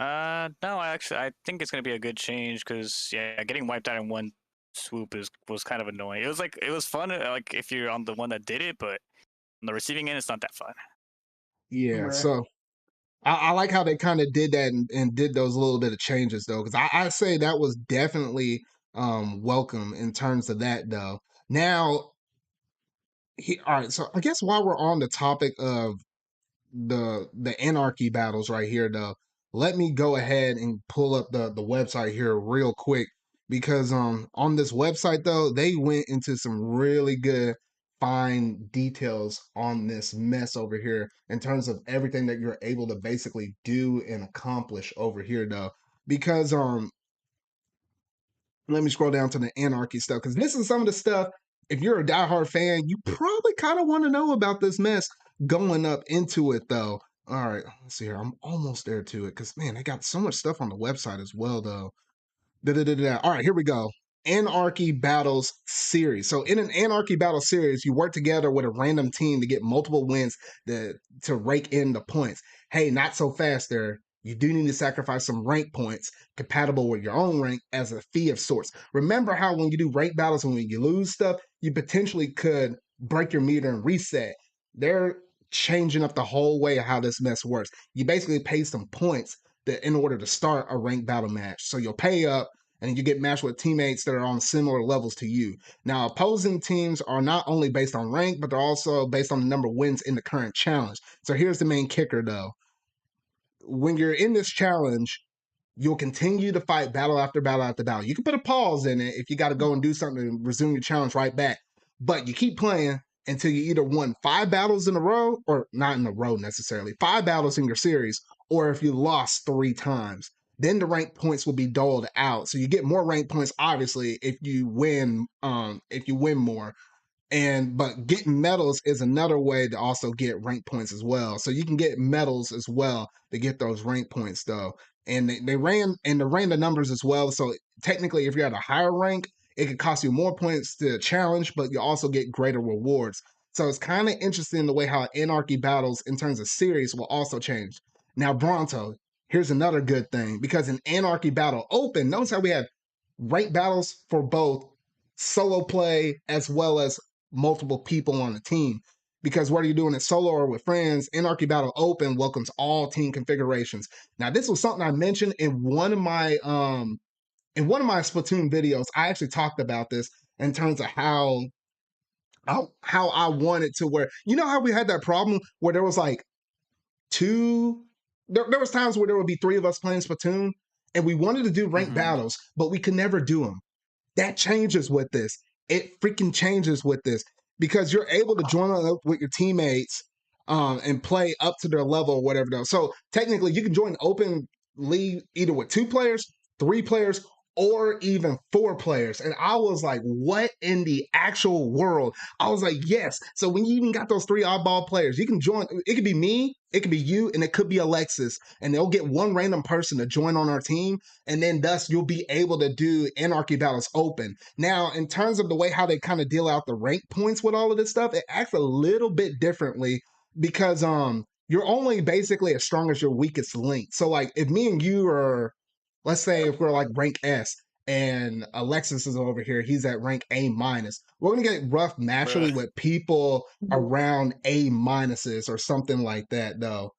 [SPEAKER 2] No, I think it's gonna be a good change because yeah, getting wiped out in one swoop was kind of annoying. It was fun like if you're on the one that did it, but on the receiving end, it's not that fun.
[SPEAKER 1] Yeah.
[SPEAKER 3] Right.
[SPEAKER 1] So I like how they kind of did that and did those little bit of changes though, because I say that was definitely welcome in terms of that though. Now, all right. So I guess while we're on the topic of the Anarchy Battles right here though, let me go ahead and pull up the website here real quick because on this website though they went into some really good fine details on this mess over here in terms of everything that you're able to basically do and accomplish over here though, because let me scroll down to the Anarchy stuff because this is some of the stuff. If you're a diehard fan, you probably kind of want to know about this mess going up into it, though. All right, let's see here. I'm almost there to it because man, they got so much stuff on the website as well, though. All right, here we go. Anarchy Battles series. So in an Anarchy Battle series, you work together with a random team to get multiple wins to rake in the points. Hey, not so fast there. You do need to sacrifice some rank points compatible with your own rank as a fee of sorts. Remember how when you do rank battles and when you lose stuff, you potentially could break your meter and reset. They're changing up the whole way of how this mess works. You basically pay some points in order to start a ranked battle match. So you'll pay up and you get matched with teammates that are on similar levels to you. Now, opposing teams are not only based on rank, but they're also based on the number of wins in the current challenge. So here's the main kicker though. When you're in this challenge, you'll continue to fight battle after battle after battle. You can put a pause in it if you got to go and do something and resume your challenge right back. But you keep playing until you either won 5 battles in a row, or not in a row necessarily, 5 battles in your series, or if you lost 3 times. Then the rank points will be doled out. So you get more rank points, obviously, if you win more. But getting medals is another way to also get rank points as well. So you can get medals as well to get those rank points though. And they ran the numbers as well. So technically, if you're at a higher rank, it could cost you more points to challenge, but you also get greater rewards. So it's kind of interesting the way how Anarchy Battles in terms of series will also change. Now, Bronto, here's another good thing because in Anarchy Battle Open, notice how we have rank battles for both solo play as well as multiple people on the team. Because whether you're doing it solo or with friends, Anarchy Battle Open welcomes all team configurations. Now, this was something I mentioned in one of my Splatoon videos. I actually talked about this in terms of how I wanted to where how we had that problem where there was like two there was times where there would be 3 of us playing Splatoon and we wanted to do ranked battles, but we could never do them. That changes with this. It freaking changes with this because you're able to join up with your teammates and play up to their level or whatever. Though. So technically, you can join open league either with 2 players, 3 players, or even 4 players. And I was like, what in the actual world? I was like, yes. So when you even got those 3 oddball players, you can join. It could be me, it could be you, and it could be Alexis. And they'll get one random person to join on our team. And then thus you'll be able to do Anarchy Battles Open. Now, in terms of the way how they kind of deal out the rank points with all of this stuff, it acts a little bit differently because you're only basically as strong as your weakest link. So like if me and you are, let's say if we're like rank S and Alexis is over here, he's at rank A minus. We're gonna get rough naturally with people around A minuses or something like that though.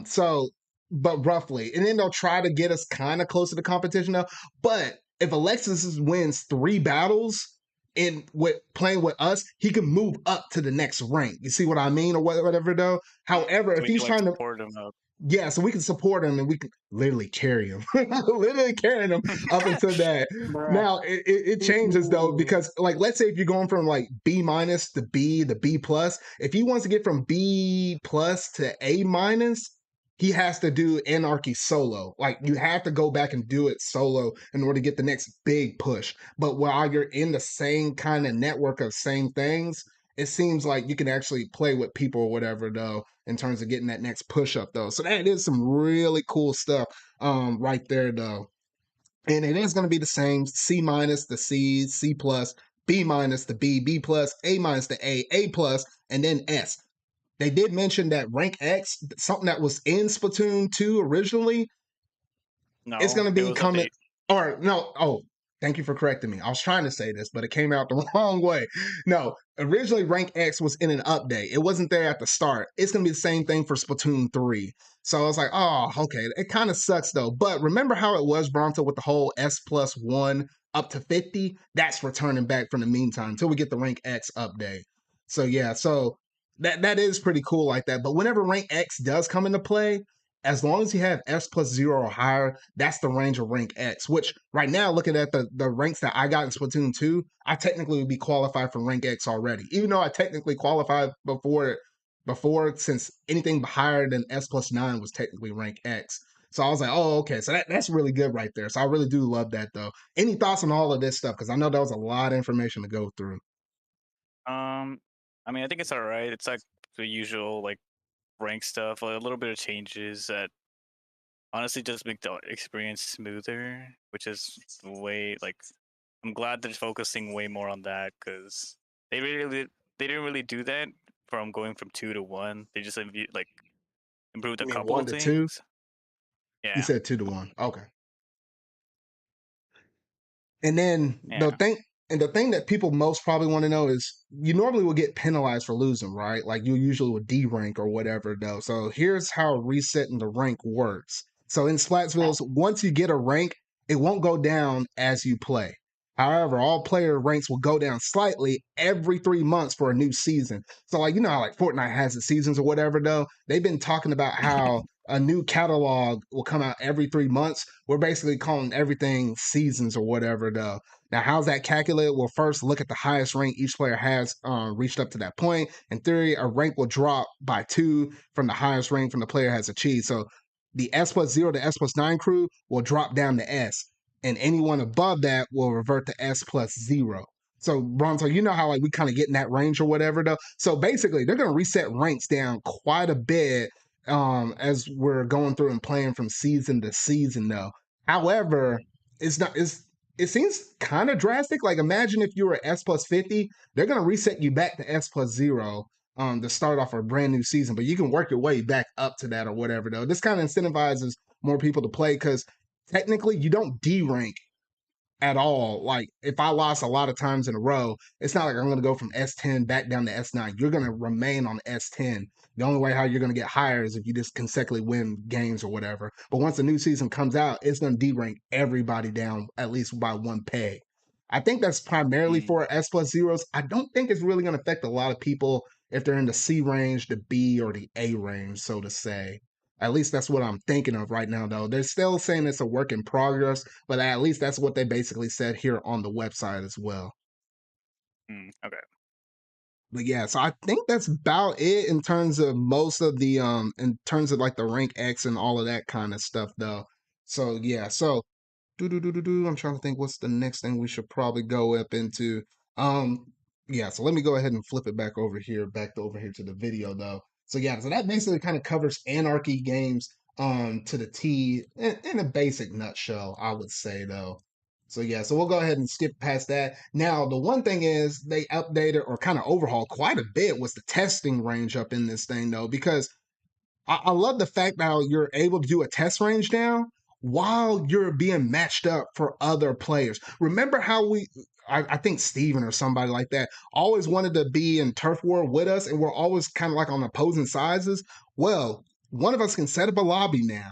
[SPEAKER 1] So but roughly. And then they'll try to get us kind of close to the competition now. But if Alexis wins 3 battles in with playing with us, he can move up to the next rank. You see what I mean, or whatever though. However,
[SPEAKER 2] So
[SPEAKER 1] if
[SPEAKER 2] we
[SPEAKER 1] he's
[SPEAKER 2] can like
[SPEAKER 1] trying to
[SPEAKER 2] support him up.
[SPEAKER 1] yeah, so we can support him and we can literally carry him, literally carrying him up into that.
[SPEAKER 3] Bruh.
[SPEAKER 1] Now it changes though
[SPEAKER 3] Ooh.
[SPEAKER 1] because like let's say if you're going from like B minus to B plus, if he wants to get from B plus to A minus, he has to do Anarchy solo. Like you have to go back and do it solo in order to get the next big push. But while you're in the same kind of network of same things, it seems like you can actually play with people or whatever though in terms of getting that next push up though. So that is some really cool stuff right there though. And it is going to be the same C minus to C, C plus, B minus to B, B plus, A minus to A plus, and then S. They did mention that rank X, something that was in Splatoon 2 originally, it's going
[SPEAKER 2] No,
[SPEAKER 1] to
[SPEAKER 2] it
[SPEAKER 1] be
[SPEAKER 2] was
[SPEAKER 1] coming.
[SPEAKER 2] update.
[SPEAKER 1] Or no, oh, thank you for correcting me. I was trying to say this, but it came out the wrong way. No, originally Rank X was in an update. It wasn't there at the start. It's going to be the same thing for Splatoon 3. So I was like, oh, okay. It kind of sucks though. But remember how it was, Bronto, with the whole S+1 up to 50? That's returning back from the meantime until we get the Rank X update. So yeah, so that is pretty cool like that. But whenever Rank X does come into play, as long as you have S+0 or higher, that's the range of rank X, which right now, looking at the ranks that I got in Splatoon 2, I technically would be qualified for rank X already. Even though I technically qualified before since anything higher than S+9 was technically rank X. So I was like, oh, okay. So that's really good right there. So I really do love that though. Any thoughts on all of this stuff? Because I know that was a lot of information to go through.
[SPEAKER 2] I mean, I think it's alright. It's like the usual like rank stuff, like a little bit of changes that honestly just make the experience smoother, which is way like I'm glad they're focusing way more on that because they didn't really do that from going from 2 to 1. They just like improved
[SPEAKER 1] You
[SPEAKER 2] a
[SPEAKER 1] mean
[SPEAKER 2] couple
[SPEAKER 1] 1
[SPEAKER 2] of
[SPEAKER 1] to 2?
[SPEAKER 2] things.
[SPEAKER 1] You
[SPEAKER 2] Yeah,
[SPEAKER 1] said 2 to 1. Okay. And then
[SPEAKER 2] yeah.
[SPEAKER 1] the thing that people most probably want to know is you normally will get penalized for losing, right? Like you usually would D rank or whatever though. So here's how resetting the rank works. So in Splatsvilles, once you get a rank, it won't go down as you play. However, all player ranks will go down slightly every 3 months for a new season. So like you know how like Fortnite has its seasons or whatever though. They've been talking about how a new catalog will come out every 3 months. We're basically calling everything seasons or whatever though. Now, how's that calculated? We'll first look at the highest rank each player has reached up to that point. In theory, a rank will drop by 2 from the highest rank from the player has achieved. So the S+0 to S+9 crew will drop down to S, and anyone above that will revert to S+0. So, Bronto, you know how like we kind of get in that range or whatever though. So basically, they're gonna reset ranks down quite a bit as we're going through and playing from season to season though. However, it's not it's it seems kind of drastic. Like imagine if you were S+50, they're gonna reset you back to S+0 to start off a brand new season, but you can work your way back up to that or whatever though. This kind of incentivizes more people to play because technically you don't D rank at all. Like if I lost a lot of times in a row, it's not like I'm going to go from S10 back down to S9. You're going to remain on S10. The only way how you're going to get higher is if you just consecutively win games or whatever. But once a new season comes out, it's going to derank everybody down at least by 1 peg. I think that's primarily
[SPEAKER 2] Mm.
[SPEAKER 1] for S+0s. I don't think it's really going to affect a lot of people if they're in the C range, the B, or the A range, so to say. At least that's what I'm thinking of right now, though. They're still saying it's a work in progress, but at least that's what they basically said here on the website as well.
[SPEAKER 2] Okay.
[SPEAKER 1] But yeah, so I think that's about it in terms of most of the in terms of like the rank X and all of that kind of stuff though. So yeah, so I'm trying to think what's the next thing we should probably go up into. Um, yeah, so let me go ahead and flip it back over here to the video though. So yeah, so that basically kind of covers Anarchy games to the T in a basic nutshell, I would say though. So yeah, so we'll go ahead and skip past that. Now, the one thing is they updated or kind of overhauled quite a bit was the testing range up in this thing though, because I love the fact how you're able to do a test range now while you're being matched up for other players. Remember how I think Steven or somebody like that always wanted to be in turf war with us and we're always kind of like on opposing sides? Well, one of us can set up a lobby now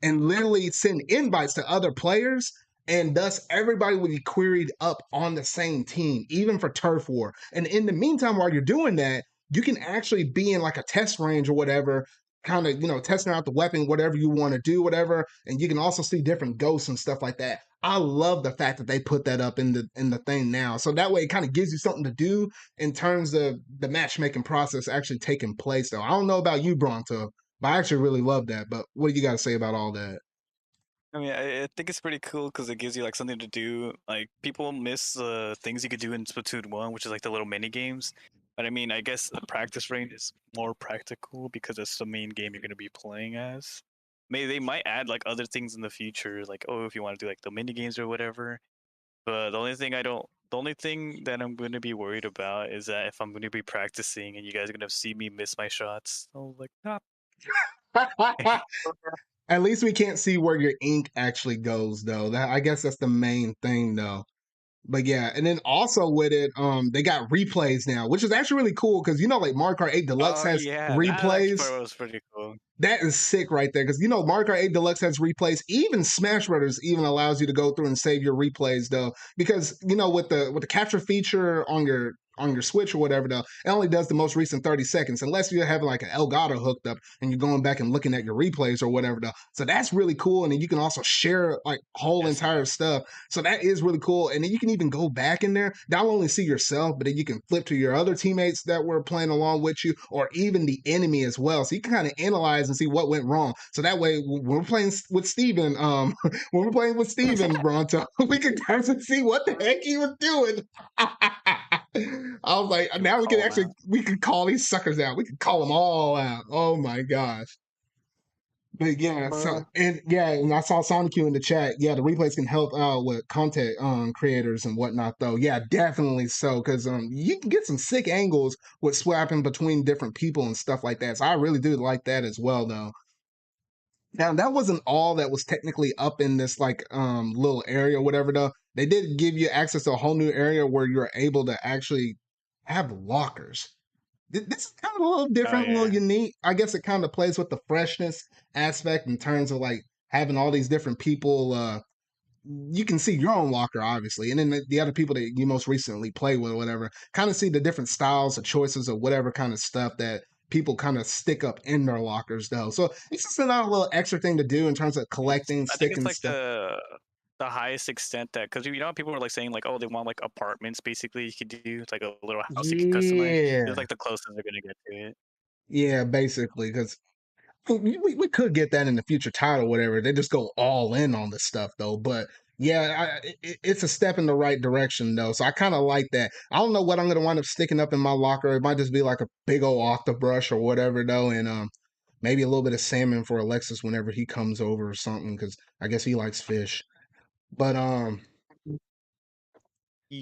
[SPEAKER 1] and literally send invites to other players. And thus, everybody would be queried up on the same team, even for turf war. And in the meantime, while you're doing that, you can actually be in like a test range or whatever, kind of, testing out the weapon, whatever you want to do, whatever. And you can also see different ghosts and stuff like that. I love the fact that they put that up in the thing now. So that way it kind of gives you something to do in terms of the matchmaking process actually taking place though. I don't know about you, Bronto, but I actually really love that. But what do you got to say about all that?
[SPEAKER 2] I mean, I think it's pretty cool because it gives you like something to do. Like people miss things you could do in Splatoon 1, which is like the little mini games. But I mean, I guess the practice range is more practical because it's the main game you're going to be playing as. Maybe they might add like other things in the future, like oh, if you want to do like the mini games or whatever. But the only thing that I'm going to be worried about is that if I'm going to be practicing and you guys are going to see me miss my shots, oh like ah.
[SPEAKER 1] At least we can't see where your ink actually goes, though. I guess that's the main thing, though. But yeah, and then also with it, they got replays now, which is actually really cool because like Mario Kart 8 Deluxe
[SPEAKER 2] Oh
[SPEAKER 1] has
[SPEAKER 2] yeah, that actually
[SPEAKER 1] replays.
[SPEAKER 2] part was pretty cool.
[SPEAKER 1] That is sick right there because Mario Kart 8 Deluxe has replays. Even Smash Brothers even allows you to go through and save your replays though, because with the capture feature on your Switch or whatever though, it only does the most recent 30 seconds unless you're having like an Elgato hooked up and you're going back and looking at your replays or whatever though. So that's really cool, and then you can also share like whole
[SPEAKER 2] Yes.
[SPEAKER 1] entire stuff. So that is really cool, and then you can even go back in there. Not only see yourself, but then you can flip to your other teammates that were playing along with you, or even the enemy as well. So you can kind of analyze and see what went wrong. So that way, when we're playing with Steven, when we're playing with Steven Bronto, we can kind of see what the heck he was doing. I was like,
[SPEAKER 2] You would
[SPEAKER 1] now
[SPEAKER 2] call him out.
[SPEAKER 1] we can call these suckers out. We can call them all out. Oh my gosh. But yeah,
[SPEAKER 3] Bruh.
[SPEAKER 1] and I saw Sonic in the chat. Yeah, the replays can help out with content creators and whatnot though. Yeah, definitely so, because you can get some sick angles with swapping between different people and stuff like that. So I really do like that as well though. Now that wasn't all that was technically up in this like little area or whatever though. They did give you access to a whole new area where you're able to actually have lockers. This is kind of a little
[SPEAKER 2] Oh
[SPEAKER 1] different, a little
[SPEAKER 2] yeah.
[SPEAKER 1] unique. I guess it kind of plays with the freshness aspect in terms of like having all these different people. You can see your own locker, obviously, and then the other people that you most recently play with, or whatever. Kind of see the different styles or choices or whatever kind of stuff that people kind of stick up in their lockers, though. So it's just another little extra thing to do in terms of collecting,
[SPEAKER 2] I think it's
[SPEAKER 1] sticking
[SPEAKER 2] like
[SPEAKER 1] stuff.
[SPEAKER 2] the highest extent that, because you know how people were like saying like, oh, they want like apartments basically, you could do like a little house you could customize. It's
[SPEAKER 1] Yeah,
[SPEAKER 2] like the closest they're gonna get to it.
[SPEAKER 1] yeah, basically, because we could get that in the future title, whatever. They just go all in on this stuff though. But yeah, it's a step in the right direction though. So I kind of like that. I don't know what I'm gonna wind up sticking up in my locker. It might just be like a big old octobrush or whatever though, and maybe a little bit of salmon for Alexis whenever he comes over or something, because I guess he likes fish. But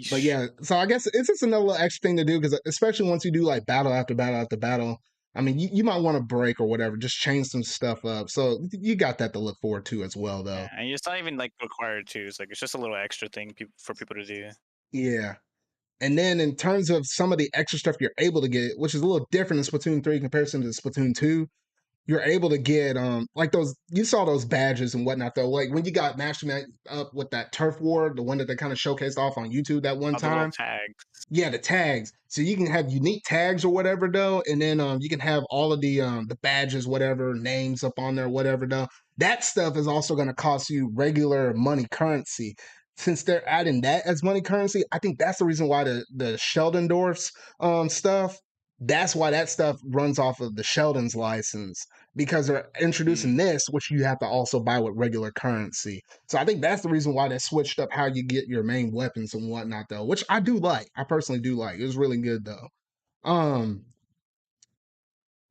[SPEAKER 1] but
[SPEAKER 2] Yeesh.
[SPEAKER 1] yeah, so I guess it's just another little extra thing to do because especially once you do like battle after battle after battle, I mean, you might want to break or whatever, just change some stuff up. So you got that to look forward to as well,
[SPEAKER 2] Yeah,
[SPEAKER 1] though.
[SPEAKER 2] and it's not even like required to. It's like it's just a little extra thing for people to do.
[SPEAKER 1] Yeah. And then in terms of some of the extra stuff you're able to get, which is a little different in Splatoon 3 in comparison to Splatoon 2, you're able to get like those you saw those badges and whatnot though. Like when you got matched up with that turf war, the one that they kind of showcased off on YouTube that one
[SPEAKER 2] All the little
[SPEAKER 1] time.
[SPEAKER 2] tags.
[SPEAKER 1] Yeah, the tags. So you can have unique tags or whatever though, and then you can have all of the badges, whatever names up on there, whatever though. That stuff is also going to cost you regular money currency. Since they're adding that as money currency, I think that's the reason why the Sheldendorf's stuff. That's why that stuff runs off of the Sheldon's license because they're introducing
[SPEAKER 2] Mm.
[SPEAKER 1] this, which you have to also buy with regular currency. So I think that's the reason why they switched up how you get your main weapons and whatnot, though, which I do like. I personally do like. It was really good though. Um,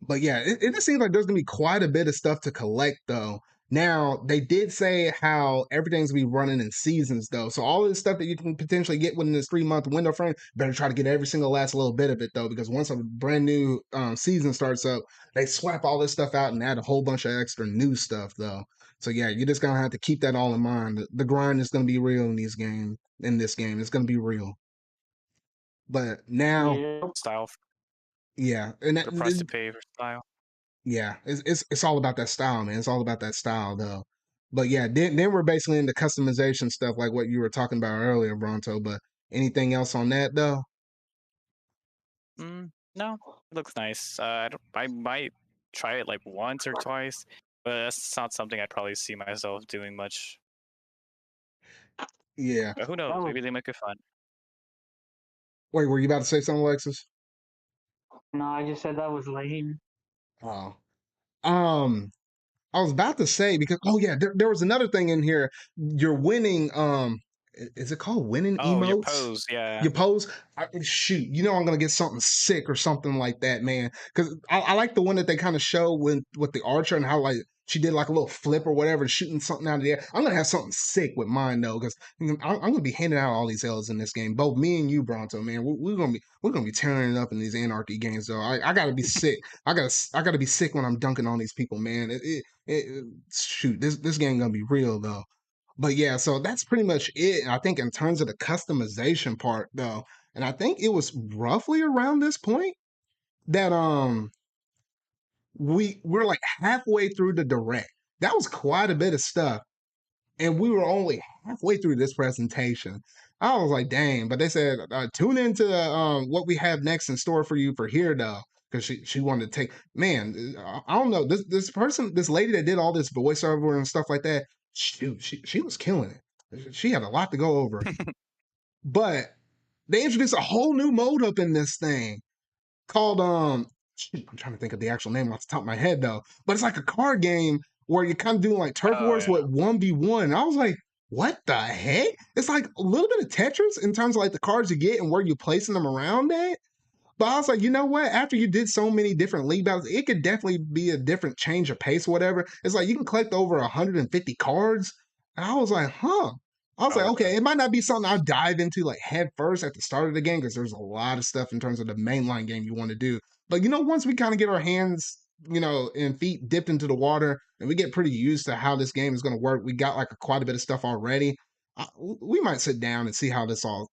[SPEAKER 1] but yeah, it just seems like there's gonna be quite a bit of stuff to collect though. Now they did say how everything's gonna be running in seasons though, so all of the stuff that you can potentially get within this 3 month window frame, better try to get every single last little bit of it though, because once a brand new season starts up, they swap all this stuff out and add a whole bunch of extra new stuff though. So yeah, you're just gonna have to keep that all in mind. The grind is gonna be real in these game. In this game, it's gonna be real. But now,
[SPEAKER 3] Yep.
[SPEAKER 2] Style,
[SPEAKER 1] yeah, and
[SPEAKER 2] the price to pay for style.
[SPEAKER 1] yeah, it's all about that style, man. It's all about that style, though. But yeah, then we're basically into customization stuff, like what you were talking about earlier, Bronto. But anything else on that, though?
[SPEAKER 2] No, it looks nice. I might try it like once or twice, but that's not something I'd probably see myself doing much.
[SPEAKER 1] Yeah.
[SPEAKER 2] But who knows?
[SPEAKER 3] That was,
[SPEAKER 2] Maybe they make it fun.
[SPEAKER 1] Wait, were you about to say something, Alexis?
[SPEAKER 3] no, I just said that was lame.
[SPEAKER 1] Oh. Um, I was about to say because yeah, there was another thing in here. You're winning. Is it called winning
[SPEAKER 2] Oh, your
[SPEAKER 1] emotes?
[SPEAKER 2] pose, yeah.
[SPEAKER 1] Your pose. Shoot, I'm gonna get something sick or something like that, man. Because I like the one that they kind of show with the archer and how like she did like a little flip or whatever, shooting something out of the air. I'm gonna have something sick with mine though, because I'm gonna be handing out all these L's in this game. Both me and you, Bronto, man. We're gonna be tearing it up in these Anarchy games though. I gotta be sick. I gotta be sick when I'm dunking on these people, man. Shoot, this game gonna be real though. But yeah, so that's pretty much it. I think in terms of the customization part though, and I think it was roughly around this point that we're like halfway through the direct. That was quite a bit of stuff, and we were only halfway through this presentation. I was like, dang! But they said tune into what we have next in store for you for here though, because she wanted to take. Man, I don't know this lady that did all this voiceover and stuff like that. Shoot, she was killing it. She had a lot to go over, but they introduced a whole new mode up in this thing called shoot, I'm trying to think of the actual name off the top of my head though, but it's like a card game where you're kind of doing like turf
[SPEAKER 2] Oh
[SPEAKER 1] wars
[SPEAKER 2] yeah.
[SPEAKER 1] with 1v1. And I was like, what the heck? It's like a little bit of Tetris in terms of like the cards you get and where you're placing them around at. But I was like, you know what? After you did so many different league battles, it could definitely be a different change of pace or whatever. It's like you can collect over 150 cards. And I was like, huh. I was like,
[SPEAKER 2] Oh,
[SPEAKER 1] okay, it might not be something I'll dive into like head first at the start of the game because there's a lot of stuff in terms of the mainline game you want to do. But once we kind of get our hands, and feet dipped into the water and we get pretty used to how this game is going to work, we got like quite a bit of stuff already. We might sit down and see how this all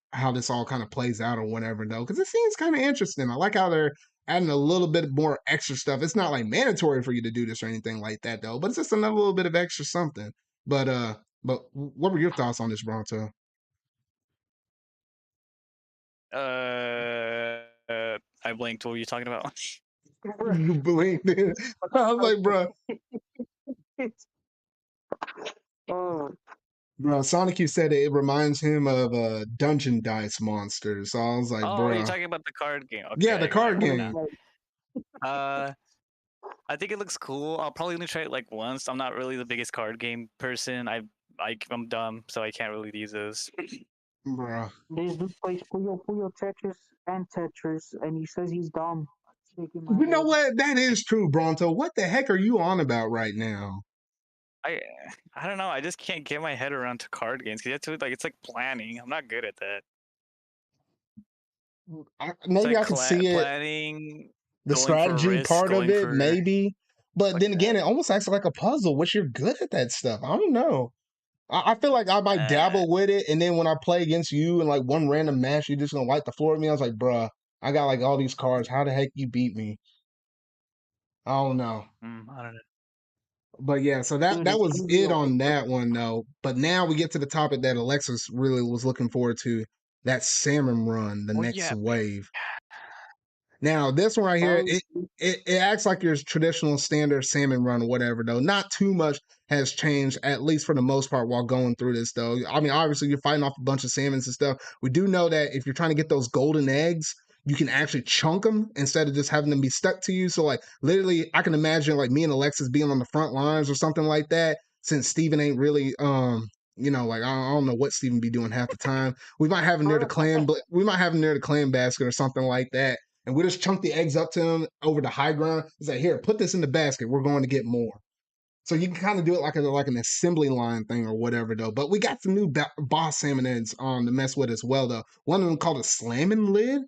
[SPEAKER 1] kind of plays out or whatever though, because it seems kind of interesting. I like how they're adding a little bit more extra stuff. It's not like mandatory for you to do this or anything like that though, but it's just another little bit of extra something. But what were your thoughts on this, Bronto?
[SPEAKER 2] I blinked. What were you talking about?
[SPEAKER 1] You blinked it. I was like, bro, Sonic, you said it reminds him of Dungeon Dice Monsters. So I was like,
[SPEAKER 2] Oh, you're
[SPEAKER 1] bro,
[SPEAKER 2] talking about the card game. Okay,
[SPEAKER 1] yeah, the
[SPEAKER 2] I
[SPEAKER 1] card
[SPEAKER 2] remember
[SPEAKER 1] game.
[SPEAKER 2] now. I think it looks cool. I'll probably only try it like once. I'm not really the biggest card game person. I'm dumb, so I can't really use those.
[SPEAKER 1] Bro,
[SPEAKER 3] This dude plays Puyo Tetris and Tetris, and he says he's dumb. I'm shaking my
[SPEAKER 1] you know
[SPEAKER 3] head.
[SPEAKER 1] what? That is true, Bronto. What the heck are you on about right now?
[SPEAKER 2] I I don't know. I just can't get my head around to card games because you have to it's like planning. I'm not good at that. It's
[SPEAKER 1] Maybe
[SPEAKER 2] like
[SPEAKER 1] I could see it,
[SPEAKER 2] planning,
[SPEAKER 1] the
[SPEAKER 2] going for
[SPEAKER 1] strategy
[SPEAKER 2] risks,
[SPEAKER 1] part of
[SPEAKER 2] going
[SPEAKER 1] it,
[SPEAKER 2] for
[SPEAKER 1] maybe. But
[SPEAKER 2] like
[SPEAKER 1] then again,
[SPEAKER 2] that.
[SPEAKER 1] it almost acts like a puzzle, which you're good at that stuff. I don't know. I feel like I might
[SPEAKER 2] Uh,
[SPEAKER 1] dabble with it, and then when I play against you in like one random match, you're just gonna wipe the floor with me. I was like, bruh, I got like all these cards. How the heck you beat me? I don't know.
[SPEAKER 2] I don't know.
[SPEAKER 1] But yeah, so that
[SPEAKER 3] Dude,
[SPEAKER 1] that
[SPEAKER 3] it's
[SPEAKER 1] was it
[SPEAKER 3] Yu-Gi-Oh!
[SPEAKER 1] on that one though. But now we get to the topic that Alexis really was looking forward to, that salmon run, the
[SPEAKER 2] Oh
[SPEAKER 1] next
[SPEAKER 2] yeah,
[SPEAKER 1] wave. Now, this one right here,
[SPEAKER 3] Oh,
[SPEAKER 1] it acts like your traditional standard salmon run or whatever, though. Not too much has changed, at least for the most part, while going through this, though. I mean, obviously, you're fighting off a bunch of salmons and stuff. We do know that if you're trying to get those golden eggs, you can actually chunk them instead of just having them be stuck to you. So, like, literally, I can imagine like me and Alexis being on the front lines or something like that. Since Steven ain't really, like I don't know what Steven be doing half the time. We might have him near the clam, but we might have him near the clam basket or something like that, and we just chunk the eggs up to him over the high ground. He's like, here, put this in the basket. We're going to get more. So you can kind of do it like an assembly line thing or whatever, though. But we got some new boss salmon eggs to mess with as well, though. One of them called a slamming lid,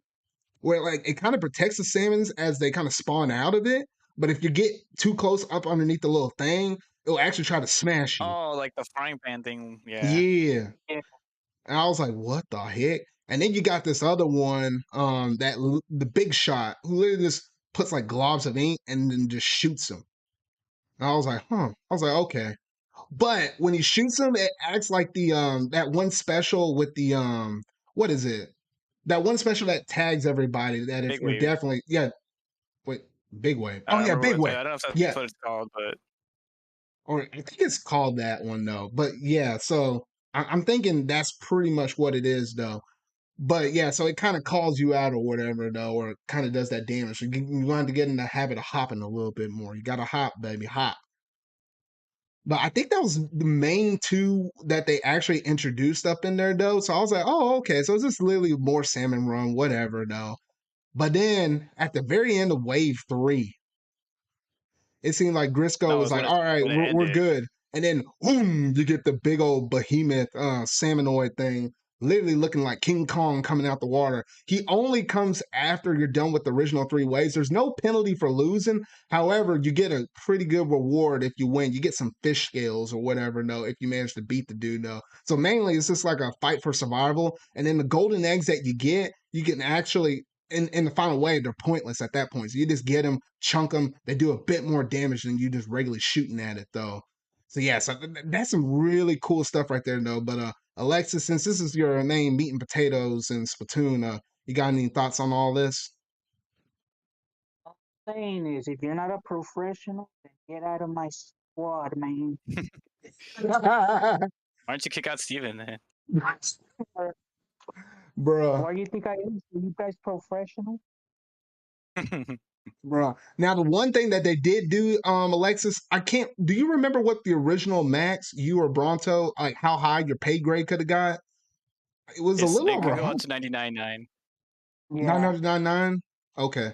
[SPEAKER 1] where like it kind of protects the salmons as they kind of spawn out of it. But if you get too close up underneath the little thing, it'll actually try to smash you.
[SPEAKER 2] Oh, like the frying pan thing. Yeah.
[SPEAKER 1] Yeah.
[SPEAKER 3] yeah.
[SPEAKER 1] And I was like, what the heck? And then you got this other one, the big shot, who literally just puts like globs of ink and then just shoots them. And I was like, huh. I was like, okay. But when he shoots them, it acts like the that one special with the what is it? That one special that tags everybody that if
[SPEAKER 2] Big
[SPEAKER 1] you're
[SPEAKER 2] wave.
[SPEAKER 1] definitely wait, big wave.
[SPEAKER 2] I
[SPEAKER 1] Oh
[SPEAKER 2] don't
[SPEAKER 1] yeah,
[SPEAKER 2] remember
[SPEAKER 1] big
[SPEAKER 2] what
[SPEAKER 1] wave.
[SPEAKER 2] I don't know if
[SPEAKER 1] Yeah.
[SPEAKER 2] that's what it's called, but
[SPEAKER 1] Or I think it's called that one though. But yeah, so I'm thinking that's pretty much what it is though. But yeah, so it kind of calls you out or whatever, though, or it kind of does that damage. So you want to get in the habit of hopping a little bit more. You got to hop, baby, hop. But I think that was the main two that they actually introduced up in there, though. So I was like, oh, okay. So it's just literally more salmon run, whatever, though. But then at the very end of wave 3, it seemed like Grisco
[SPEAKER 2] no,
[SPEAKER 1] was
[SPEAKER 2] it's
[SPEAKER 1] like, all right,
[SPEAKER 2] when it
[SPEAKER 1] we're
[SPEAKER 2] ended.
[SPEAKER 1] good. And then, boom, you get the big old behemoth salmonoid thing, literally looking like King Kong coming out the water. He only comes after you're done with the original 3 waves. There's no penalty for losing. However, you get a pretty good reward if you win. You get some fish scales or whatever, no, if you manage to beat the dude, no. So mainly it's just like a fight for survival. And then the golden eggs that you can actually in the final wave, they're pointless at that point. So you just get them, chunk them. They do a bit more damage than you just regularly shooting at it, though. So yeah, so that's some really cool stuff right there, though. But Alexis, since this is your main meat and potatoes in Splatoon, you got any thoughts on all this?
[SPEAKER 3] All I'm saying is, if you're not a professional, then get out of my squad, man.
[SPEAKER 2] Why don't you kick out Steven then?
[SPEAKER 1] Bruh.
[SPEAKER 3] Why do you think I am? Are you guys professional?
[SPEAKER 1] Bruh. Now the one thing that they did do, Alexis, I can't. Do you remember what the original max you or Bronto, like how high your pay grade could have got? It was a little
[SPEAKER 2] It
[SPEAKER 1] over
[SPEAKER 2] could go out to 99.9.
[SPEAKER 3] Yeah.
[SPEAKER 1] 999. Okay.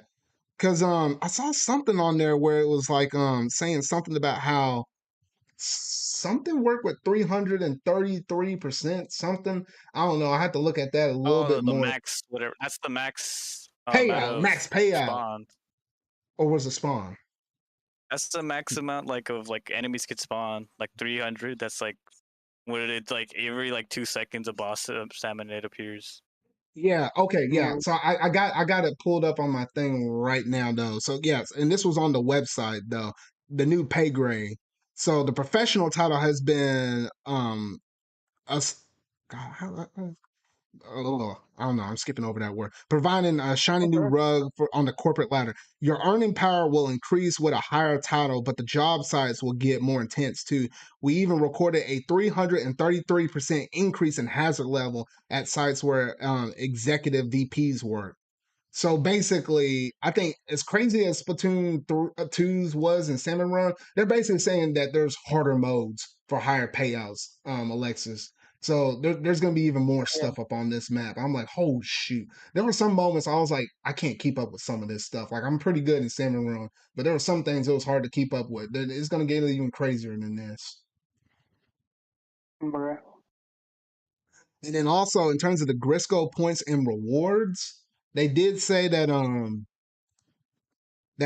[SPEAKER 1] Cause I saw something on there where it was like saying something about how something worked with 333% something. I don't know. I had to look at that a little
[SPEAKER 2] Oh,
[SPEAKER 1] bit
[SPEAKER 2] the
[SPEAKER 1] more.
[SPEAKER 2] max, whatever. That's the max amount
[SPEAKER 1] Payout,
[SPEAKER 2] of
[SPEAKER 1] max payout,
[SPEAKER 2] spawn.
[SPEAKER 1] or was it spawn?
[SPEAKER 2] That's the max amount of like enemies could spawn, like 300. That's like what it's like every like 2 seconds a boss salmonid appears.
[SPEAKER 1] Yeah, okay, yeah.
[SPEAKER 3] Mm,
[SPEAKER 1] So I got it pulled up on my thing right now though. So yes, and this was on the website though, the new pay grade. So the professional title has been us God, I don't know. I'm skipping over that word. Providing a shiny new
[SPEAKER 3] okay.
[SPEAKER 1] rug for on the corporate ladder. Your earning power will increase with a higher title, but the job sites will get more intense too. We even recorded a 333% increase in hazard level at sites where executive VPs work. So basically, I think as crazy as Splatoon 2's was in Salmon Run, they're basically saying that there's harder modes for higher payouts, Alexis. So there's going to be even more
[SPEAKER 3] Yeah,
[SPEAKER 1] stuff up on this map. I'm like, oh shoot. There were some moments I was like, I can't keep up with some of this stuff. Like I'm pretty good in Salmon Run, but there were some things it was hard to keep up with. It's going to get even crazier than this.
[SPEAKER 3] bruh.
[SPEAKER 1] And then also in terms of the Grisco points and rewards, they did say that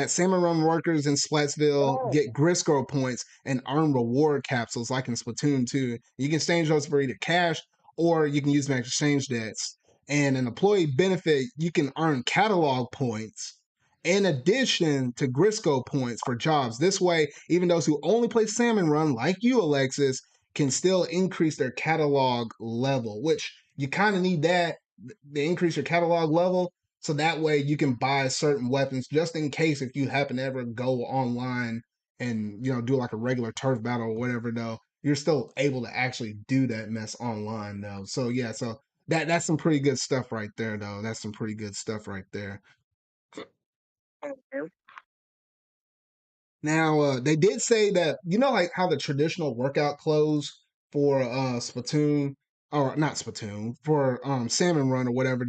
[SPEAKER 1] salmon run workers in Splatsville
[SPEAKER 3] Oh,
[SPEAKER 1] get Grisco points and earn reward capsules like in Splatoon 2. You can exchange those for either cash or you can use them as exchange debts. And an employee benefit, you can earn catalog points in addition to Grisco points for jobs. This way, even those who only play Salmon Run, like you, Alexis, can still increase their catalog level, which you kind of need that to increase your catalog level so that way you can buy certain weapons just in case if you happen to ever go online and do like a regular turf battle or whatever though, you're still able to actually do that mess online though. So yeah, so that's some pretty good stuff right there though. That's some pretty good stuff right there.
[SPEAKER 3] okay.
[SPEAKER 1] Now, they did say that like how the traditional workout clothes for Splatoon or not Splatoon for Salmon Run or whatever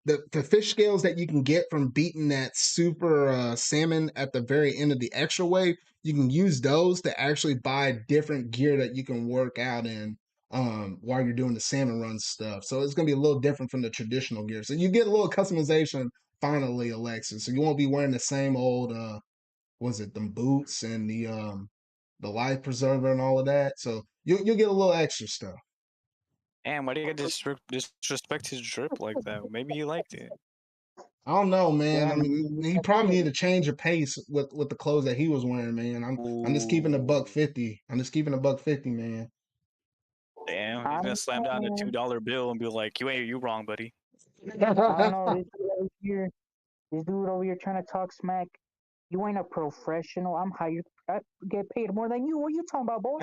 [SPEAKER 1] the fish scales that you can get from beating that super salmon at the very end of the extra wave, you can use those to actually buy different gear that you can work out in while you're doing the Salmon Run stuff. So it's gonna be a little different from the traditional gear. So you get a little customization finally, Alexis. So you won't be wearing the same old was it them boots and the life preserver and all of that. So you'll get a little extra stuff.
[SPEAKER 2] Damn, why do you disrespect his drip like that? Maybe he liked it.
[SPEAKER 1] I don't know, man.
[SPEAKER 3] Yeah,
[SPEAKER 1] I mean,
[SPEAKER 3] maybe
[SPEAKER 1] he
[SPEAKER 3] that's
[SPEAKER 1] probably
[SPEAKER 3] it.
[SPEAKER 1] needed to change a pace with the clothes that he was wearing, man. I'm just keeping a buck
[SPEAKER 2] Ooh,
[SPEAKER 1] 50. I'm just keeping a buck 50, man.
[SPEAKER 2] damn,
[SPEAKER 3] I
[SPEAKER 2] he's gonna
[SPEAKER 3] don't
[SPEAKER 2] slam
[SPEAKER 3] know,
[SPEAKER 2] down the
[SPEAKER 3] man.
[SPEAKER 2] $2 bill and be like, you wrong, buddy."
[SPEAKER 3] I don't know. This dude over here trying to talk smack. You ain't a professional. I'm hired. I get paid more than you. What you talking about, boy?